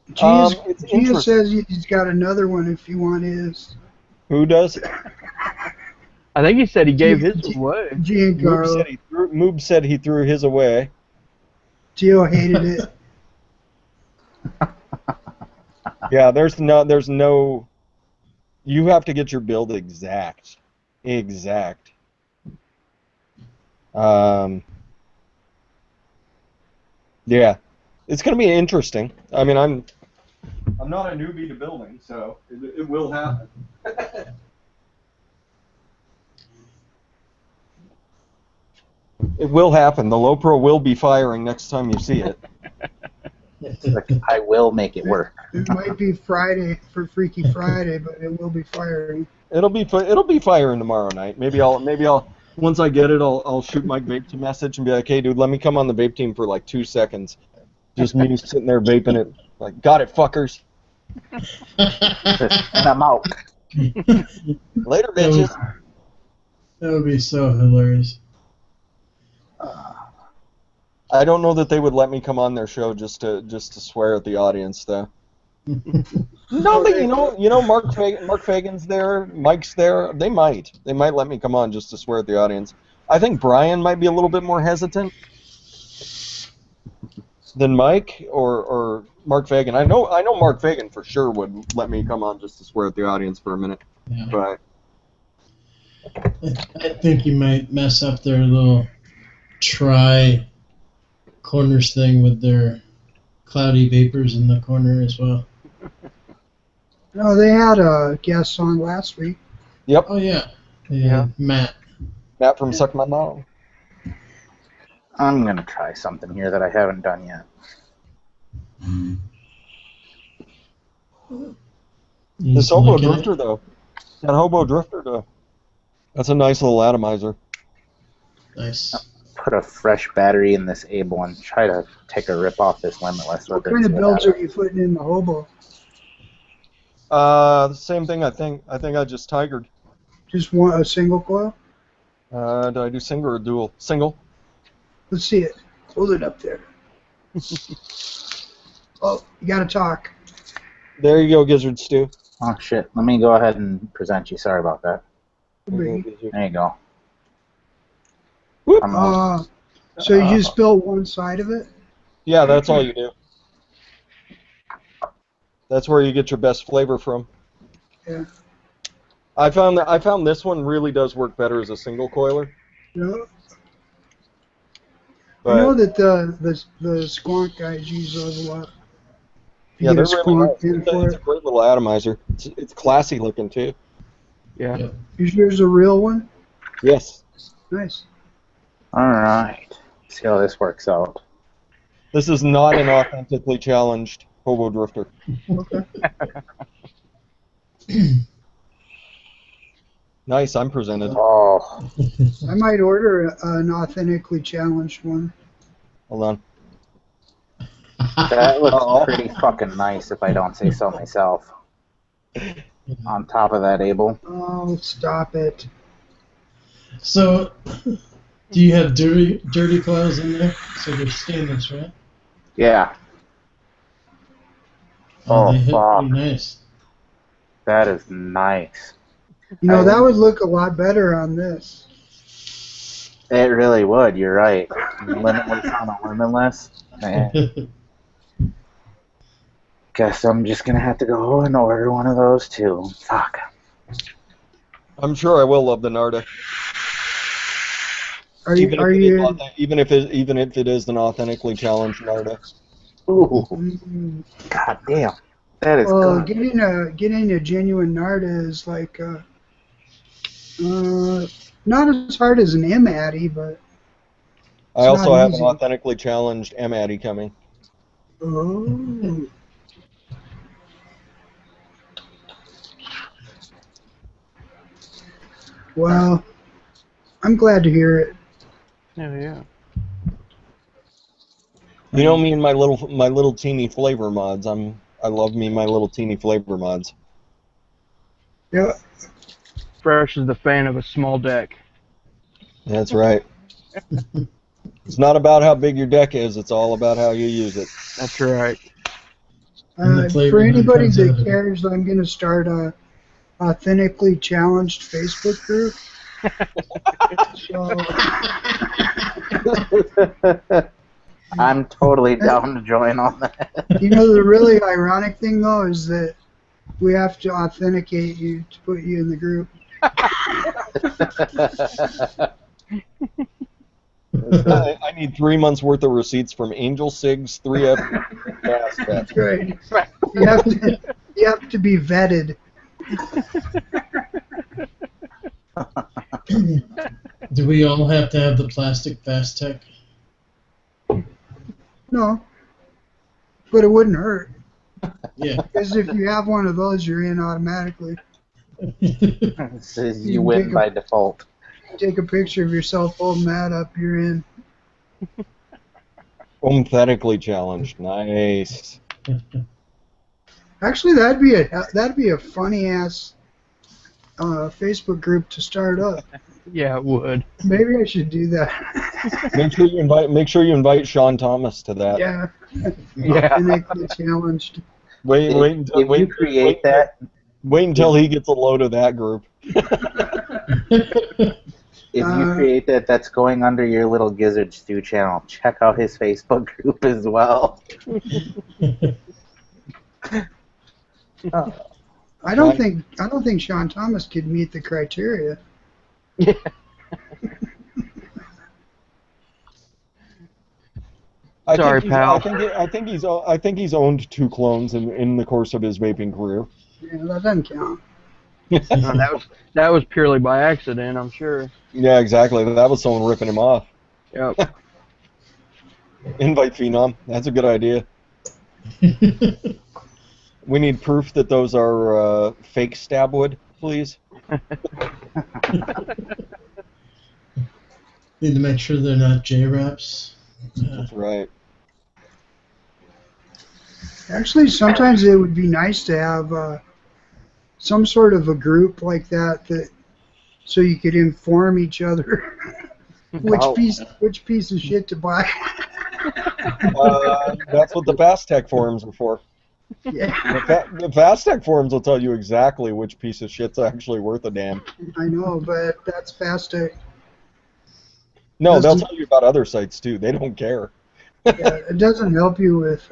It's Gia interesting. says he's got another one if you want his. Who does? I think he said he gave his away. Giancarlo. Moob said he threw his away. Gio hated it. Yeah, there's no. You have to get your build exact. Yeah, it's gonna be interesting. I mean, I'm not a newbie to building, so it will happen. It will happen. The Low Pro will be firing next time you see it. I will make it work. It might be Friday for Freaky Friday, but it will be firing. It'll be firing tomorrow night. Maybe I'll once I get it, I'll shoot Mike Vape a message and be like, hey dude, let me come on the vape team for like 2 seconds. Just me sitting there vaping it. Like, got it, fuckers. And I'm out. Later, bitches. That would be so hilarious. I don't know that they would let me come on their show just to swear at the audience, though. No, you know, Mark Fagan's there, Mike's there. They might let me come on just to swear at the audience. I think Brian might be a little bit more hesitant than Mike or Mark Fagan. I know Mark Fagan for sure would let me come on just to swear at the audience for a minute. Yeah. But I think you might mess up their little try corners thing with their cloudy vapors in the corner as well. No, they had a guest on last week. yep, Oh yeah, Yeah. Matt. Matt from Suck My Mom. I'm gonna try something here that I haven't done yet. This Hobo Drifter, though. That Hobo Drifter, though. That's a nice little atomizer. Nice. Put a fresh battery in this Able and try to take a rip off this Limitless. What kind of builds are you putting in the Hobo? The same thing, I think. I think I just tigered. Just a single coil? Did I do single or dual? Single. Let's see it. Hold it up there. Oh, you gotta talk. There you go, Gizzard Stew. Oh shit! Let me go ahead and present you. Sorry about that. There you go, Gizzard. There you go. Whoop. So you just fill one side of it? Yeah, that's all you do. That's where you get your best flavor from. Yeah. I found this one really does work better as a single coiler. Yeah. But, I know that the Squonk guys use those a lot. You yeah, get they're a really Squonk nice. in for It's a it. great little atomizer. It's classy looking too. Yeah. Yep. Is yours a real one? Yes. Nice. All right. See how this works out. This is not an authentically challenged hobo drifter. Okay. Nice, I'm presented. Oh, I might order an authentically challenged one. Hold on. that looks Uh-oh. pretty fucking nice if I don't say so myself. On top of that, Abel. Oh, stop it. So, do you have dirty coils in there? So they're stainless, right? Yeah. Oh, they Oh, hit fuck. pretty nice. That is nice. You know, that would look a lot better on this. It really would. You're right. Limitless on a limitless. Man. Guess I'm just gonna have to go and order one of those too. Fuck. I'm sure I will love the Narda. Even if it is an authentically challenged Narda. Ooh. Mm. God damn. That is Well, good. getting a genuine Narda is like not as hard as an M-Addy, but I also have easy. an authentically challenged M-Addy coming. Oh. Well, I'm glad to hear it. Oh, yeah. You know me and my little teeny flavor mods. I love me my little teeny flavor mods. Yeah. Fresh is the fan of a small deck. That's right. It's not about how big your deck is. It's all about how you use it. That's right. And the flavor For anybody comes out of that it. cares, I'm going to start a authentically challenged Facebook group. So, I'm totally down to join on that. you know, the really ironic thing, though, is that we have to authenticate you to put you in the group. I need 3 months worth of receipts from Angel Sigs, 3F, Gas. That's right. You have to be vetted. Do we all have to have the plastic fast tech? No, but it wouldn't hurt. Yeah. Because if you have one of those, you're in automatically. Says you win by default. Take a picture of yourself holding that up, you're in. Authentically challenged. Nice. Actually, that'd be a funny ass Facebook group to start up. Yeah, it would. Maybe I should do that. Make sure you invite Sean Thomas to that. Yeah. Yeah. And they get challenged. Wait until he gets a load of that group. If you create that, that's going under your little Gizzard Stew channel. Check out his Facebook group as well. I don't think Sean Thomas could meet the criteria. Yeah. Sorry, pal. I think he's owned 2 clones in the course of his vaping career. Yeah, that doesn't count. No, that was purely by accident, I'm sure. Yeah, exactly. That was someone ripping him off. Yep. Invite Phenom. That's a good idea. We need proof that those are fake stabwood, please. Need to make sure they're not J-Wraps. That's right. Actually, sometimes it would be nice to have some sort of a group like that, so you could inform each other which piece of shit to buy. That's what the Fast Tech forums are for. Yeah, The Fast Tech forums will tell you exactly which piece of shit's actually worth a damn. I know, but that's Fastech. No, they'll Doesn't- tell you about other sites too. They don't care. Yeah, it doesn't help you with.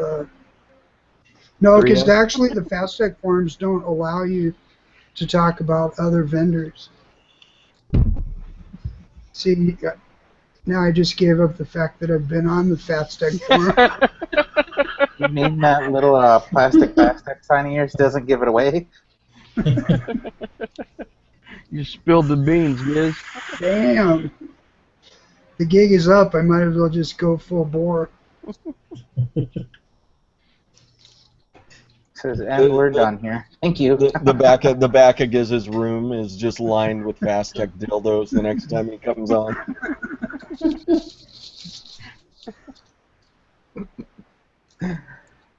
No, because Burrito? actually the Fastech forums don't allow you to talk about other vendors. See, now I just gave up the fact that I've been on the Fastech forum. You mean that little plastic Fastech sign of yours doesn't give it away? You spilled the beans, Giz. Damn. The gig is up. I might as well just go full bore. Says, and we're done here. Thank you. The back of Giz's room is just lined with Fast Tech dildos the next time he comes on.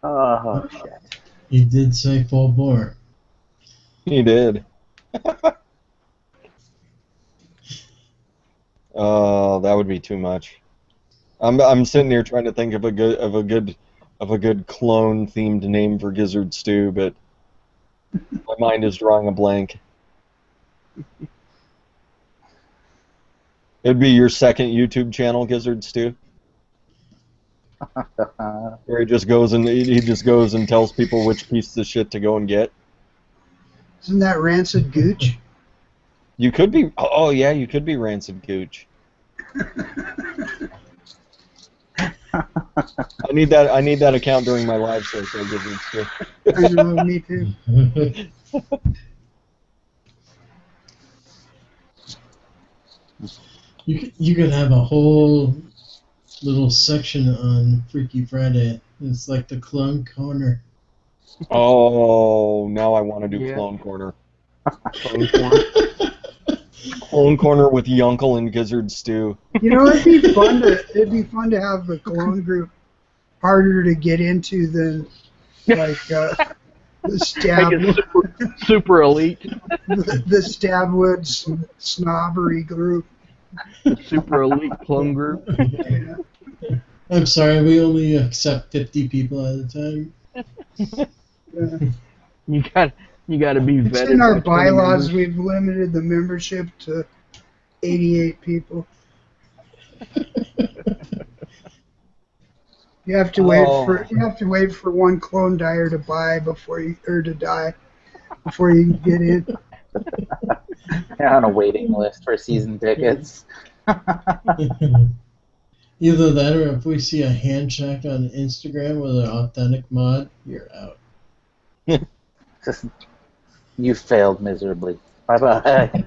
Oh, shit. He did say full bore. He did. Oh, that would be too much. I'm sitting here trying to think of a good clone themed name for Gizzard Stew, but my mind is drawing a blank. It'd be your second YouTube channel, Gizzard Stew, where he just goes and tells people which piece of shit to go and get. Isn't that Rancid Gooch? You could be. Oh yeah, you could be Rancid Gooch. I need that account during my live show. So Gizzard Stew. I know, me too. You could have a whole little section on Freaky Friday. It's like the clone corner. Oh, now I want to do Yeah. Clone Corner. Clone Corner with Yunkel and Gizzard Stew. You know, it'd be fun to have the clone group harder to get into than like the stab Make it super elite. the Stabwood snobbery group. The super elite clone group. Yeah. I'm sorry, we only accept 50 people at a time. Yeah. You got to be vetted. It's in our by 20 bylaws. members. We've limited the membership to 88 people. You have to wait for one clone dyer to die before you can get in. You're on a waiting list for season tickets. Either that or if we see a hand check on Instagram with an authentic mod, you're out. Just, you failed miserably. Bye-bye.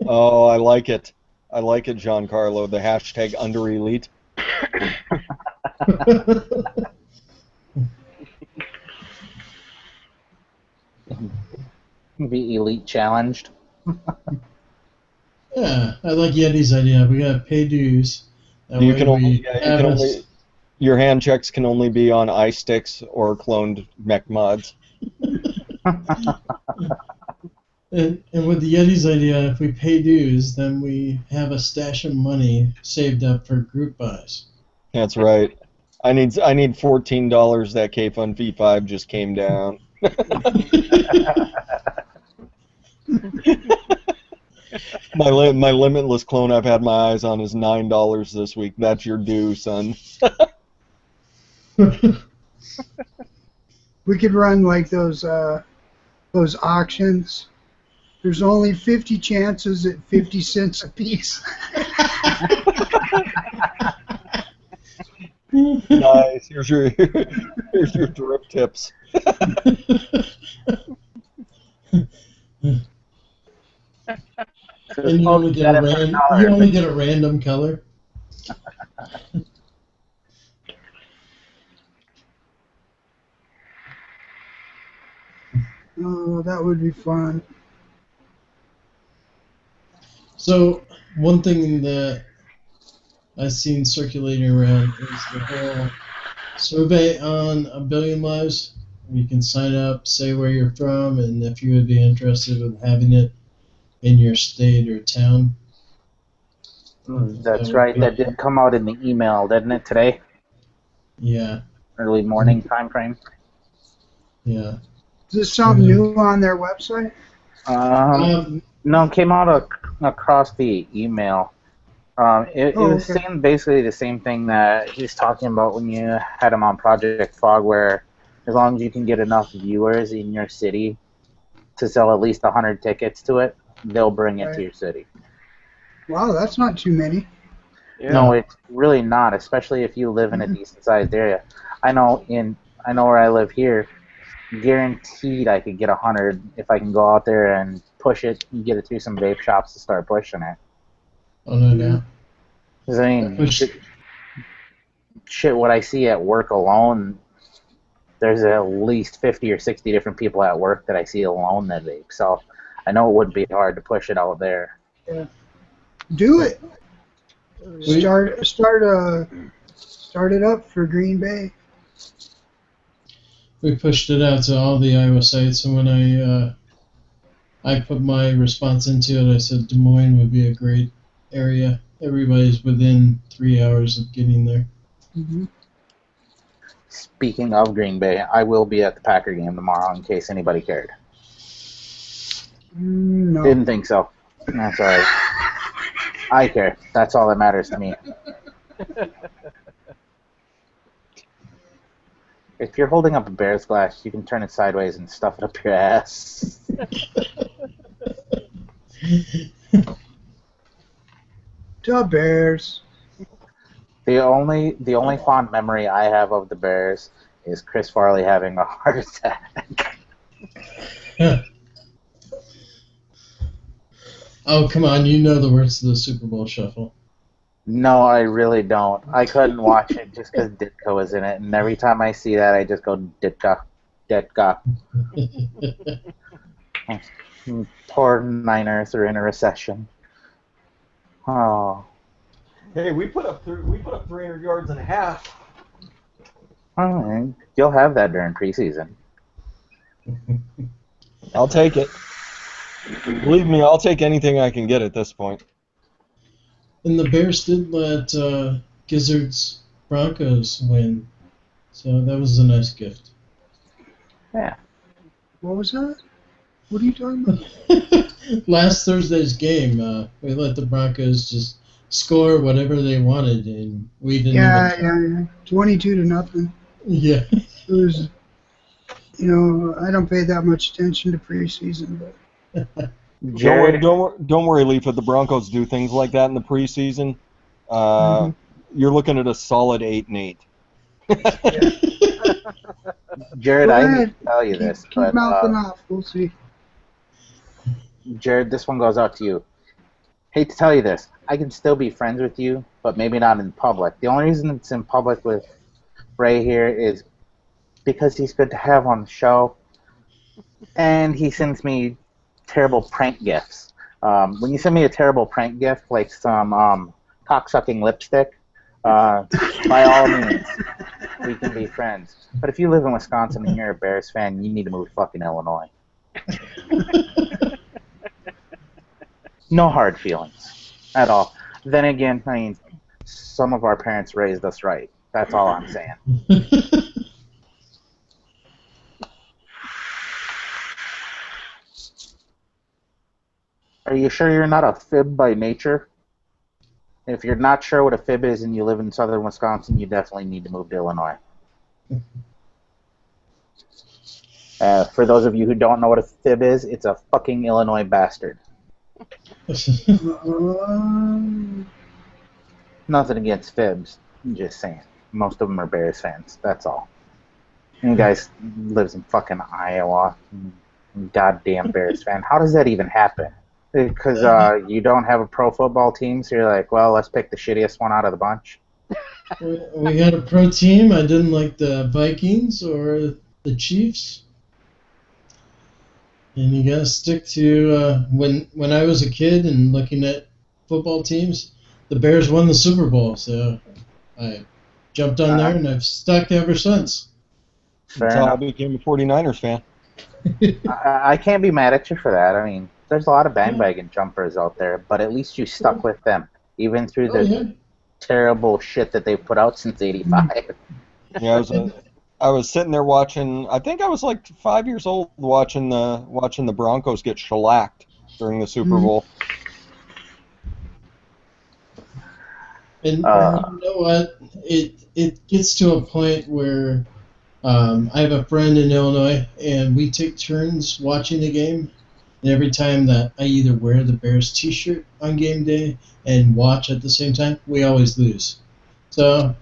Oh, I like it. I like it, Giancarlo. The hashtag underelite. Be elite challenged. Yeah, I like Yeti's idea. We gotta pay dues. That You way can we only, have your hand checks can only be on iSticks or cloned mech mods. And with the Yeti's idea, if we pay dues, then we have a stash of money saved up for group buys. That's right. I need $14. That K-Fund V5 just came down. My limitless clone I've had my eyes on is $9 this week. That's your due, son. We could run like those auctions. There's only 50 chances at 50 cents a piece. Nice. Here's your drip tips. And you only get a random color. Oh, that would be fun. So one thing that I've seen circulating around is the whole survey on A Billion Lives. You can sign up, say where you're from, and if you would be interested in having it in your state or town. That's right. That did come out in the email, didn't it, today? Yeah, early morning time frame. yeah. Is this something new on their website? No, it came out across the email. It Oh, was okay. saying basically the same thing that he was talking about when you had him on Project Fog, where as long as you can get enough viewers in your city to sell at least 100 tickets to it, they'll bring it to Right. your city. Wow, that's not too many. Yeah. No, it's really not, especially if you live in a decent sized area. I know where I live here, guaranteed I could get 100 if I can go out there and push it and get it through some vape shops to start pushing it. Oh no, Yeah. no. 'Cause, I mean, Push. shit, what I see at work alone, there's at least 50 or 60 different people at work that I see alone that vape. So I know it wouldn't be hard to push it out there. Do it. We- Start it up for Green Bay. We pushed it out to all the Iowa sites, and when I put my response into it, I said Des Moines would be a great area. Everybody's within 3 hours of getting there. Mm-hmm. Speaking of Green Bay, I will be at the Packer game tomorrow in case anybody cared. No. Didn't think so. That's alright. I care. That's all that matters to me. If you're holding up a Bears glass, you can turn it sideways and stuff it up your ass. The Bears. The only fond memory I have of the Bears is Chris Farley having a heart attack. Oh, come on, you know the words to the Super Bowl Shuffle. No, I really don't. I couldn't watch it just because Ditka was in it, and every time I see that, I just go Ditka, Ditka. Poor Niners are in a recession. Oh, Hey, we put up 300 yards and a half. all right. You'll have that during preseason. I'll take it. Believe me, I'll take anything I can get at this point. And the Bears did let Gizzard's Broncos win, so that was a nice gift. Yeah. What was that? What are you talking about? Last Thursday's game, we let the Broncos just score whatever they wanted, and we didn't Yeah. 22-0. Yeah. It was, I don't pay that much attention to preseason, but Jared, Don't worry, LIFA. The Broncos do things like that in the preseason. You're looking at a solid 8-8. Jared, go I ahead. need to tell you this, Keep but mouthing off. We'll see. Jared, this one goes out to you. Hate to tell you this, I can still be friends with you, but maybe not in public. The only reason it's in public with Ray here is because he's good to have on the show, and he sends me terrible prank gifts. When you send me a terrible prank gift, like some cocksucking lipstick, by all means, we can be friends. But if you live in Wisconsin and you're a Bears fan, you need to move to fucking Illinois. No hard feelings at all. Then again, I mean, some of our parents raised us right. That's all I'm saying. Are you sure you're not a fib by nature? If you're not sure what a fib is and you live in southern Wisconsin, you definitely need to move to Illinois. For those of you who don't know what a fib is, it's a fucking Illinois bastard. Nothing against fibs. I'm just saying. Most of them are Bears fans. That's all. And you guys lives in fucking Iowa. Goddamn Bears fan. How does that even happen? Because you don't have a pro football team, so you're like, well, let's pick the shittiest one out of the bunch. We had a pro team. I didn't like the Vikings or the Chiefs. And you gotta stick to when I was a kid and looking at football teams, the Bears won the Super Bowl, so I jumped on there and I've stuck ever since. Fair That's how I enough. became a 49ers fan. I can't be mad at you for that. I mean, there's a lot of bandwagon jumpers out there, but at least you stuck with them, even through the terrible shit that they've put out since '85. Yeah, I was sitting there watching. I think I was like 5 years old watching the Broncos get shellacked during the Super Bowl. And you know what? It gets to a point where I have a friend in Illinois, and we take turns watching the game. And every time that I either wear the Bears T-shirt on game day and watch at the same time, we always lose. So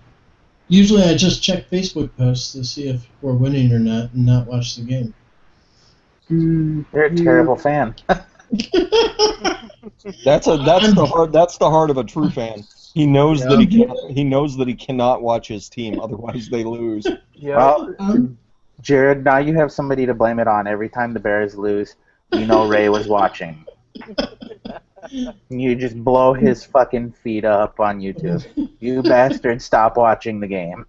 usually I just check Facebook posts to see if we're winning or not, and not watch the game. You're a terrible fan. That's the heart of a true fan. He knows that he cannot watch his team, otherwise they lose. Yeah. Well, Jared, now you have somebody to blame it on. Every time the Bears lose, you know Ray was watching. You just blow his fucking feet up on YouTube. You bastard, stop watching the game.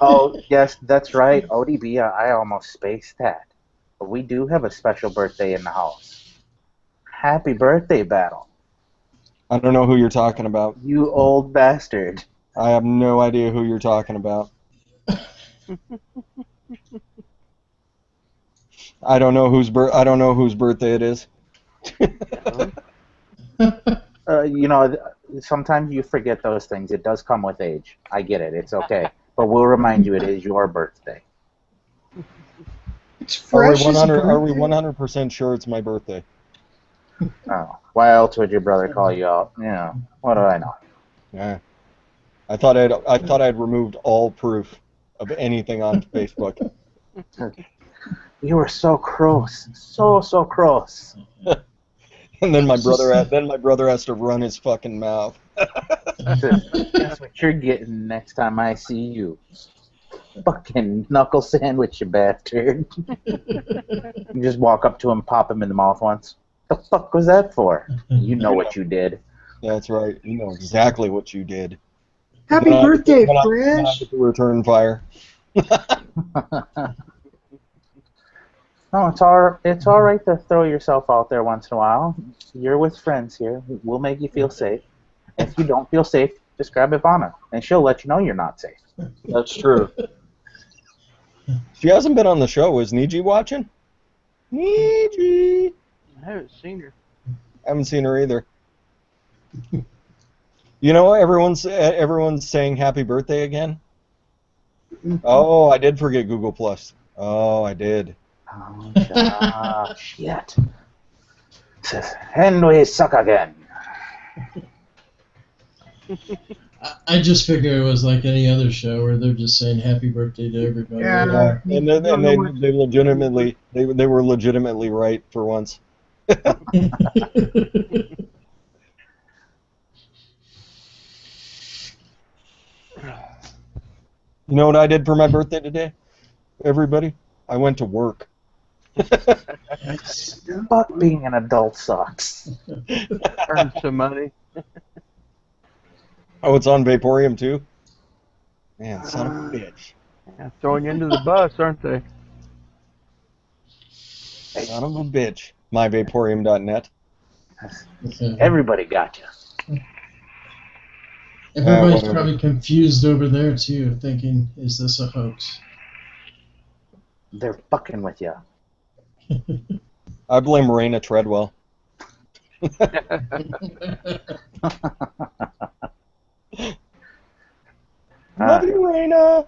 Oh, yes, that's right. ODB, I almost spaced that. But we do have a special birthday in the house. Happy birthday, Battle. I don't know who you're talking about. You old bastard. I have no idea who you're talking about. I don't know whose birthday it is. You know, sometimes you forget those things. It does come with age. I get it. It's okay. But we'll remind you it is your birthday. It's fresh. Are we 100% sure it's my birthday? Oh, why else would your brother call you out? Yeah, what do I know? Yeah. I thought I'd removed all proof of anything on Facebook. You were so gross. So gross. And then my brother has to run his fucking mouth. That's what you're getting next time I see you. Fucking knuckle sandwich, you bastard. You just walk up to him, pop him in the mouth once. The fuck was that for? You know what you did. That's right. You know exactly what you did. Happy birthday, When I Fresh. get to return fire. No, it's all right to throw yourself out there once in a while. You're with friends here. We'll make you feel safe. If you don't feel safe, just grab Ivana, and she'll let you know you're not safe. That's true. She hasn't been on the show. Is Niji watching? Niji! I haven't seen her. I haven't seen her either. You know, everyone's saying happy birthday again. Oh, I did forget Google Plus. Oh, I did. Oh, shit. And we suck again. I just figure it was like any other show where they're just saying happy birthday to everybody. Yeah. And they legitimately they were legitimately right for once. Yeah. You know what I did for my birthday today? Everybody? I went to work. But being an adult sucks. Earn some money. Oh, it's on Vaporium too? Man, son of a bitch. Yeah, throwing you into the bus, aren't they? Son of a bitch. MyVaporium.net. Everybody got you. Everybody's whatever. probably confused over there too, thinking, is this a hoax? They're fucking with you. I blame Raina Treadwell. Love you, Raina!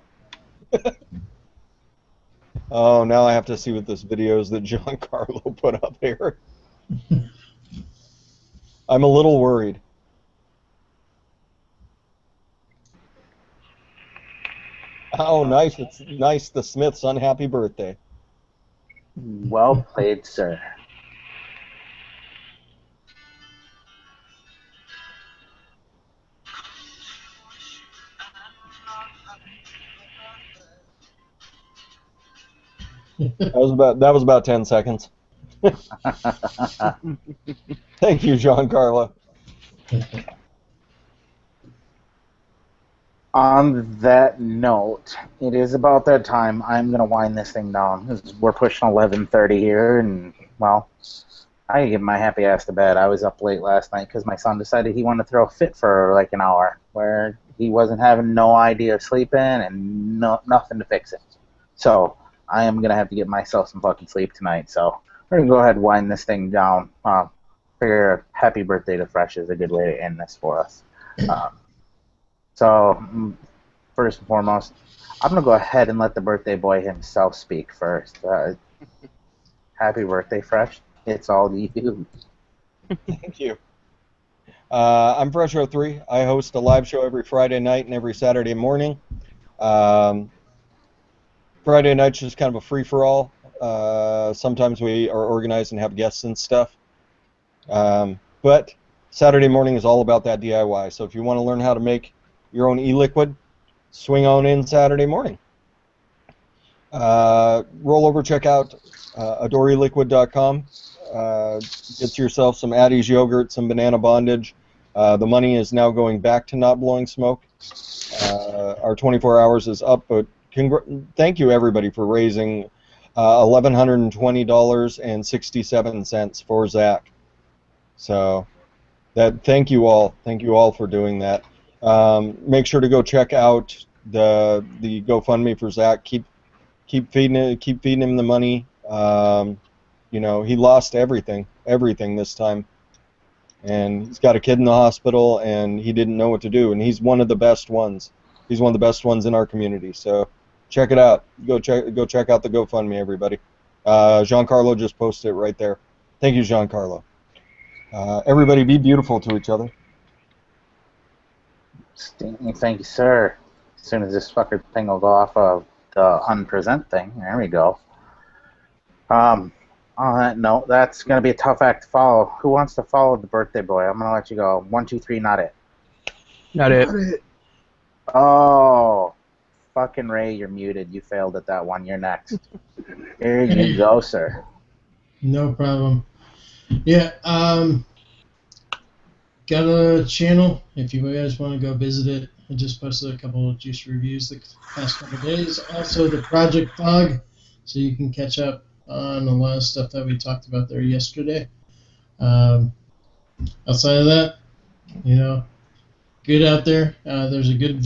Oh, now I have to see what this video is that Giancarlo put up here. I'm a little worried. Oh, nice. It's nice. The Smiths on happy birthday. Well played, sir. That was about 10 seconds. Thank you, Giancarlo. On that note, it is about that time. I'm going to wind this thing down. We're pushing 11:30 here, and, well, I get my happy ass to bed. I was up late last night because my son decided he wanted to throw a fit for like an hour, where he wasn't having no idea of sleeping and nothing to fix it. So I am going to have to get myself some fucking sleep tonight. So we're going to go ahead and wind this thing down. Figure happy birthday to Fresh is a good way to end this for us. So first and foremost, I'm going to go ahead and let the birthday boy himself speak first. Happy birthday, Fresh. It's all you. Thank you. I'm Fresh03. I host a live show every Friday night and every Saturday morning. Friday night's just kind of a free-for-all. Sometimes we are organized and have guests and stuff. But Saturday morning is all about that DIY. So if you want to learn how to make your own Eliquid, swing on in Saturday morning. Roll over, check out adoreeliquid.com. Get yourself some Addie's yogurt, some banana bondage. The money is now going back to not blowing smoke. Our 24 hours is up, but thank you everybody for raising $1,120.67 for Zach. So thank you all for doing that. Make sure to go check out the GoFundMe for Zach. Keep feeding him the money. You know, he lost everything this time, and he's got a kid in the hospital, and he didn't know what to do. And he's one of the best ones. He's one of the best ones in our community. So check it out. Go check out the GoFundMe, everybody. Giancarlo just posted it right there. Thank you, Giancarlo. Everybody, be beautiful to each other. Thank you, sir. As soon as this fucker thing will go off of the unpresent thing, there we go. On that note, that's going to be a tough act to follow. Who wants to follow the birthday boy? I'm going to let you go. 1, 2, 3, not it. Not it. Oh, fucking Ray, you're muted. You failed at that one. You're next. Here you go, sir. No problem. Yeah, got a channel. If you guys want to go visit it, I just posted a couple of juice reviews the past couple of days. Also, the Project Fog, so you can catch up on a lot of stuff that we talked about there yesterday. Outside of that, you know, good out there. There's a good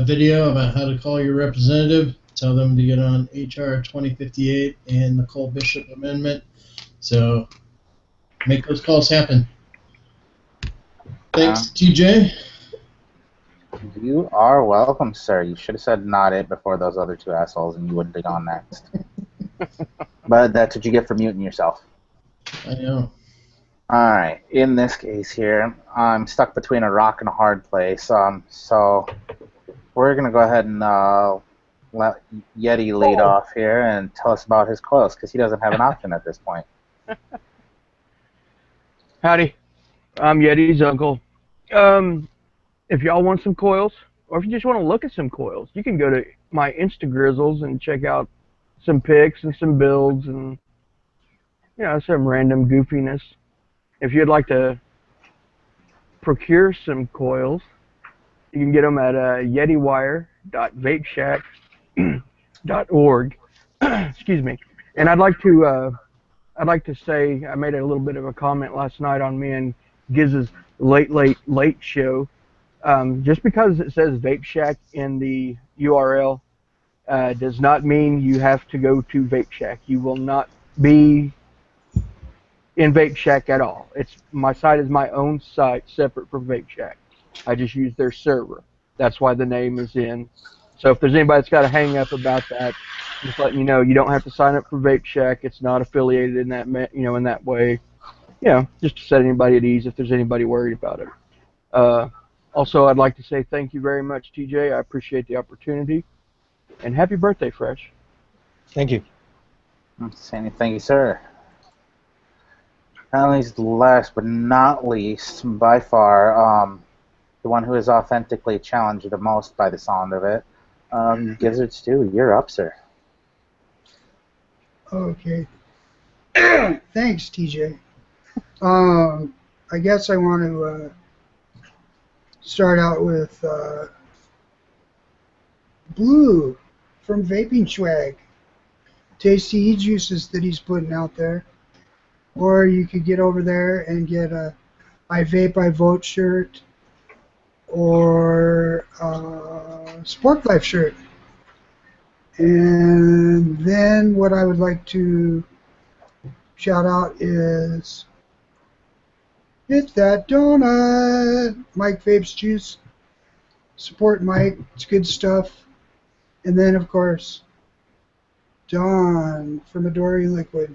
video about how to call your representative. Tell them to get on HR 2058 and the Cole Bishop Amendment. So make those calls happen. Thanks, TJ. You are welcome, sir. You should have said not it before those other two assholes, and you wouldn't have gone next. But that's what you get for muting yourself. I know. Alright, in this case here, I'm stuck between a rock and a hard place. So we're going to go ahead and let Yeti lead off here and tell us about his coils, because he doesn't have an option at this point. Howdy, I'm Yeti's uncle. If y'all want some coils, or if you just want to look at some coils, you can go to my Instagrizzles and check out some pics and some builds and, you know, some random goofiness. If you'd like to procure some coils, you can get them at yetiwire.vapeshack.org. Excuse me. And I'd like to say I made a little bit of a comment last night on me and Gizz's late show. Just because it says Vape Shack in the URL does not mean you have to go to Vape Shack. You will not be in Vape Shack at all. My site is my own site separate from Vape Shack. I just use their server. That's why the name is in. So if there's anybody that's got a hang up about that, just letting you know, you don't have to sign up for Vape Shack. It's not affiliated in that in that way. You know, just to set anybody at ease if there's anybody worried about it. Also, I'd like to say thank you very much, TJ. I appreciate the opportunity. And happy birthday, Fresh. Thank you. Thank you, sir. At least last but not least, by far, the one who is authentically challenged the most by the sound of it, Gizzard Stew, you're up, sir. Okay. Thanks, TJ. I guess I want to start out with Blue from Vaping Swag. Tasty e-juices that he's putting out there. Or you could get over there and get a I Vape, I Vote shirt. or Sport Life shirt. And then what I would like to shout out is Hit That Donut, Mike Vapes Juice. Support Mike, it's good stuff. And then, of course, Dawn from Eliquid.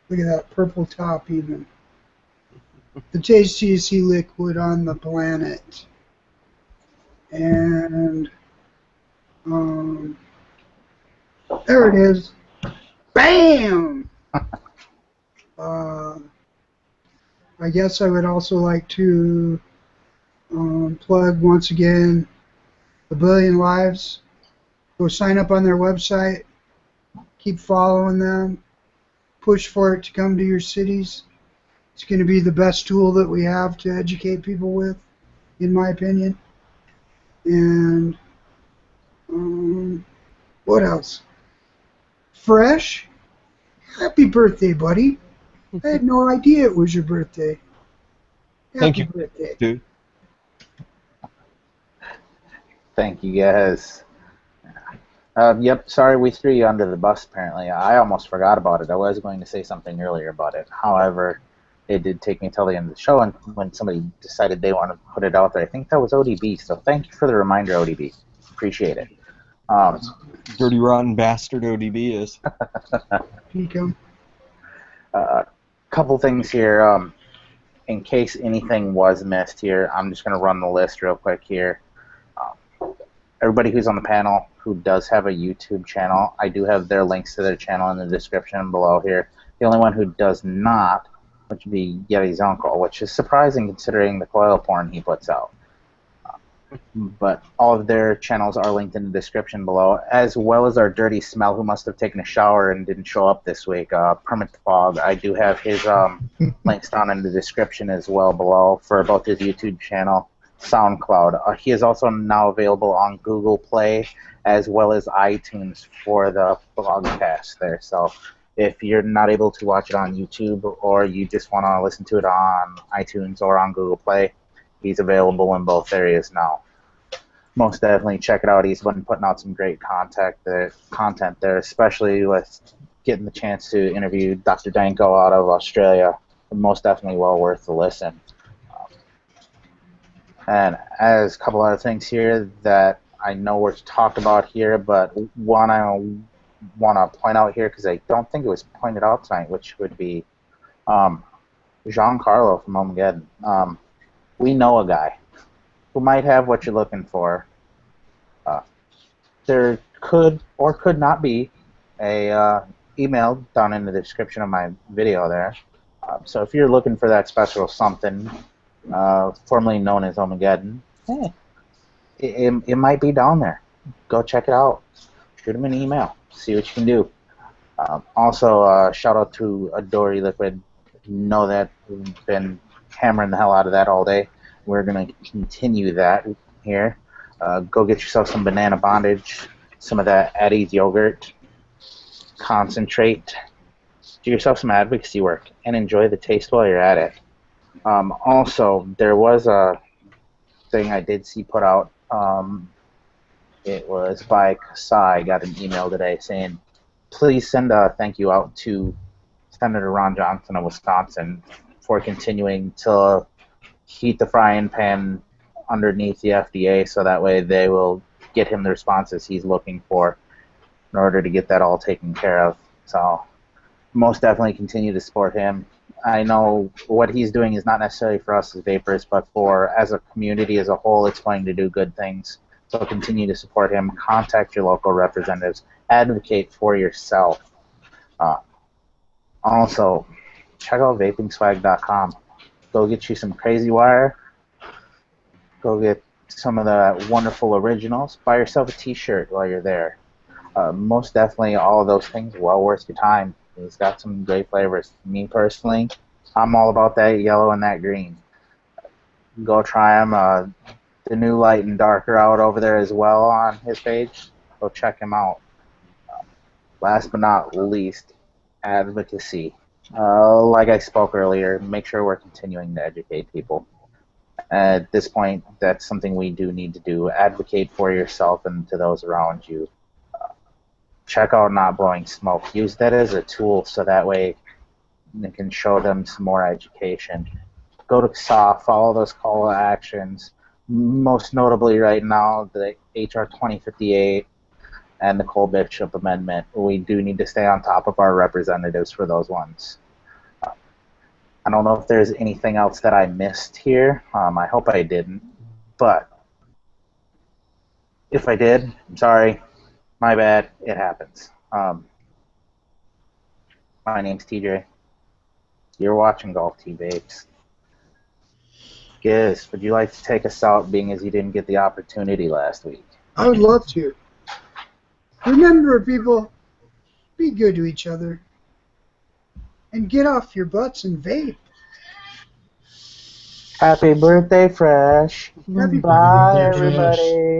Look at that purple top even. The tastiest liquid on the planet. And there it is. Bam! I guess I would also like to plug once again the Billion Lives. Go sign up on their website. Keep following them. Push for it to come to your cities. It's going to be the best tool that we have to educate people with, in my opinion. And what else? Fresh, happy birthday, buddy. I had no idea it was your birthday. Thank Happy you, birthday. dude. Thank you, guys. Yep, sorry we threw you under the bus, apparently. I almost forgot about it. I was going to say something earlier about it. However, it did take me till the end of the show, and when somebody decided they want to put it out there, I think that was ODB, so thank you for the reminder, ODB. Appreciate it. Dirty, rotten bastard ODB is. Pico. Couple things here. In case anything was missed here, I'm just going to run the list real quick here. Everybody who's on the panel who does have a YouTube channel, I do have their links to their channel in the description below here. The only one who does not, which would be Yeti's uncle, which is surprising considering the coil porn he puts out. But all of their channels are linked in the description below, as well as our Dirty Smell, who must have taken a shower and didn't show up this week, Permit Fog. I do have his links down in the description as well below for both his YouTube channel, SoundCloud. He is also now available on Google Play as well as iTunes for the blogcast there. So if you're not able to watch it on YouTube or you just want to listen to it on iTunes or on Google Play, he's available in both areas now. Most definitely check it out. He's been putting out some great content there, especially with getting the chance to interview Dr. Danko out of Australia. Most definitely well worth the listen. And as a couple other things here that I know were talked about here, but one I want to point out here because I don't think it was pointed out tonight, which would be Giancarlo from Ohmageddon. We know a guy who might have what you're looking for. There could or could not be a email down in the description of my video there. So if you're looking for that special something, formerly known as Ohmageddon, it might be down there. Go check it out. Shoot him an email. See what you can do. Also, shout out to Eliquid. Know that we've been hammering the hell out of that all day. We're going to continue that here. Go get yourself some Banana Bondage, some of that Eddie's yogurt, concentrate, do yourself some advocacy work, and enjoy the taste while you're at it. Also, there was a thing I did see put out. It was by Kasai. I got an email today saying, please send a thank you out to Senator Ron Johnson of Wisconsin for continuing to heat the frying pan underneath the FDA so that way they will get him the responses he's looking for in order to get that all taken care of. So most definitely continue to support him. I know what he's doing is not necessarily for us as vapors, but for as a community as a whole, it's going to do good things. So continue to support him. Contact your local representatives. Advocate for yourself. Also, check out VapingSwag.com. Go get you some Crazy Wire. Go get some of the wonderful originals. Buy yourself a t-shirt while you're there. Most definitely all of those things well worth your time. He's got some great flavors. Me personally, I'm all about that yellow and that green. Go try them. The new light and dark are out over there as well on his page. Go check him out. Last but not least, Advocacy. Like I spoke earlier, make sure we're continuing to educate people. At this point, that's something we do need to do. Advocate for yourself and to those around you. Check out not blowing smoke. Use that as a tool so that way you can show them some more education. Go to SAW, follow those call to actions. Most notably right now, the HR 2058 and the Cole Bishop Amendment. We do need to stay on top of our representatives for those ones. I don't know if there's anything else that I missed here. I hope I didn't. But if I did, I'm sorry. My bad. It happens. My name's TJ. You're watching Golf Tea Vapes. Giz, would you like to take us out, being as you didn't get the opportunity last week? I would love to. Remember, people, be good to each other. And get off your butts and vape. Happy birthday, Fresh. Happy Bye, birthday, Fresh. everybody.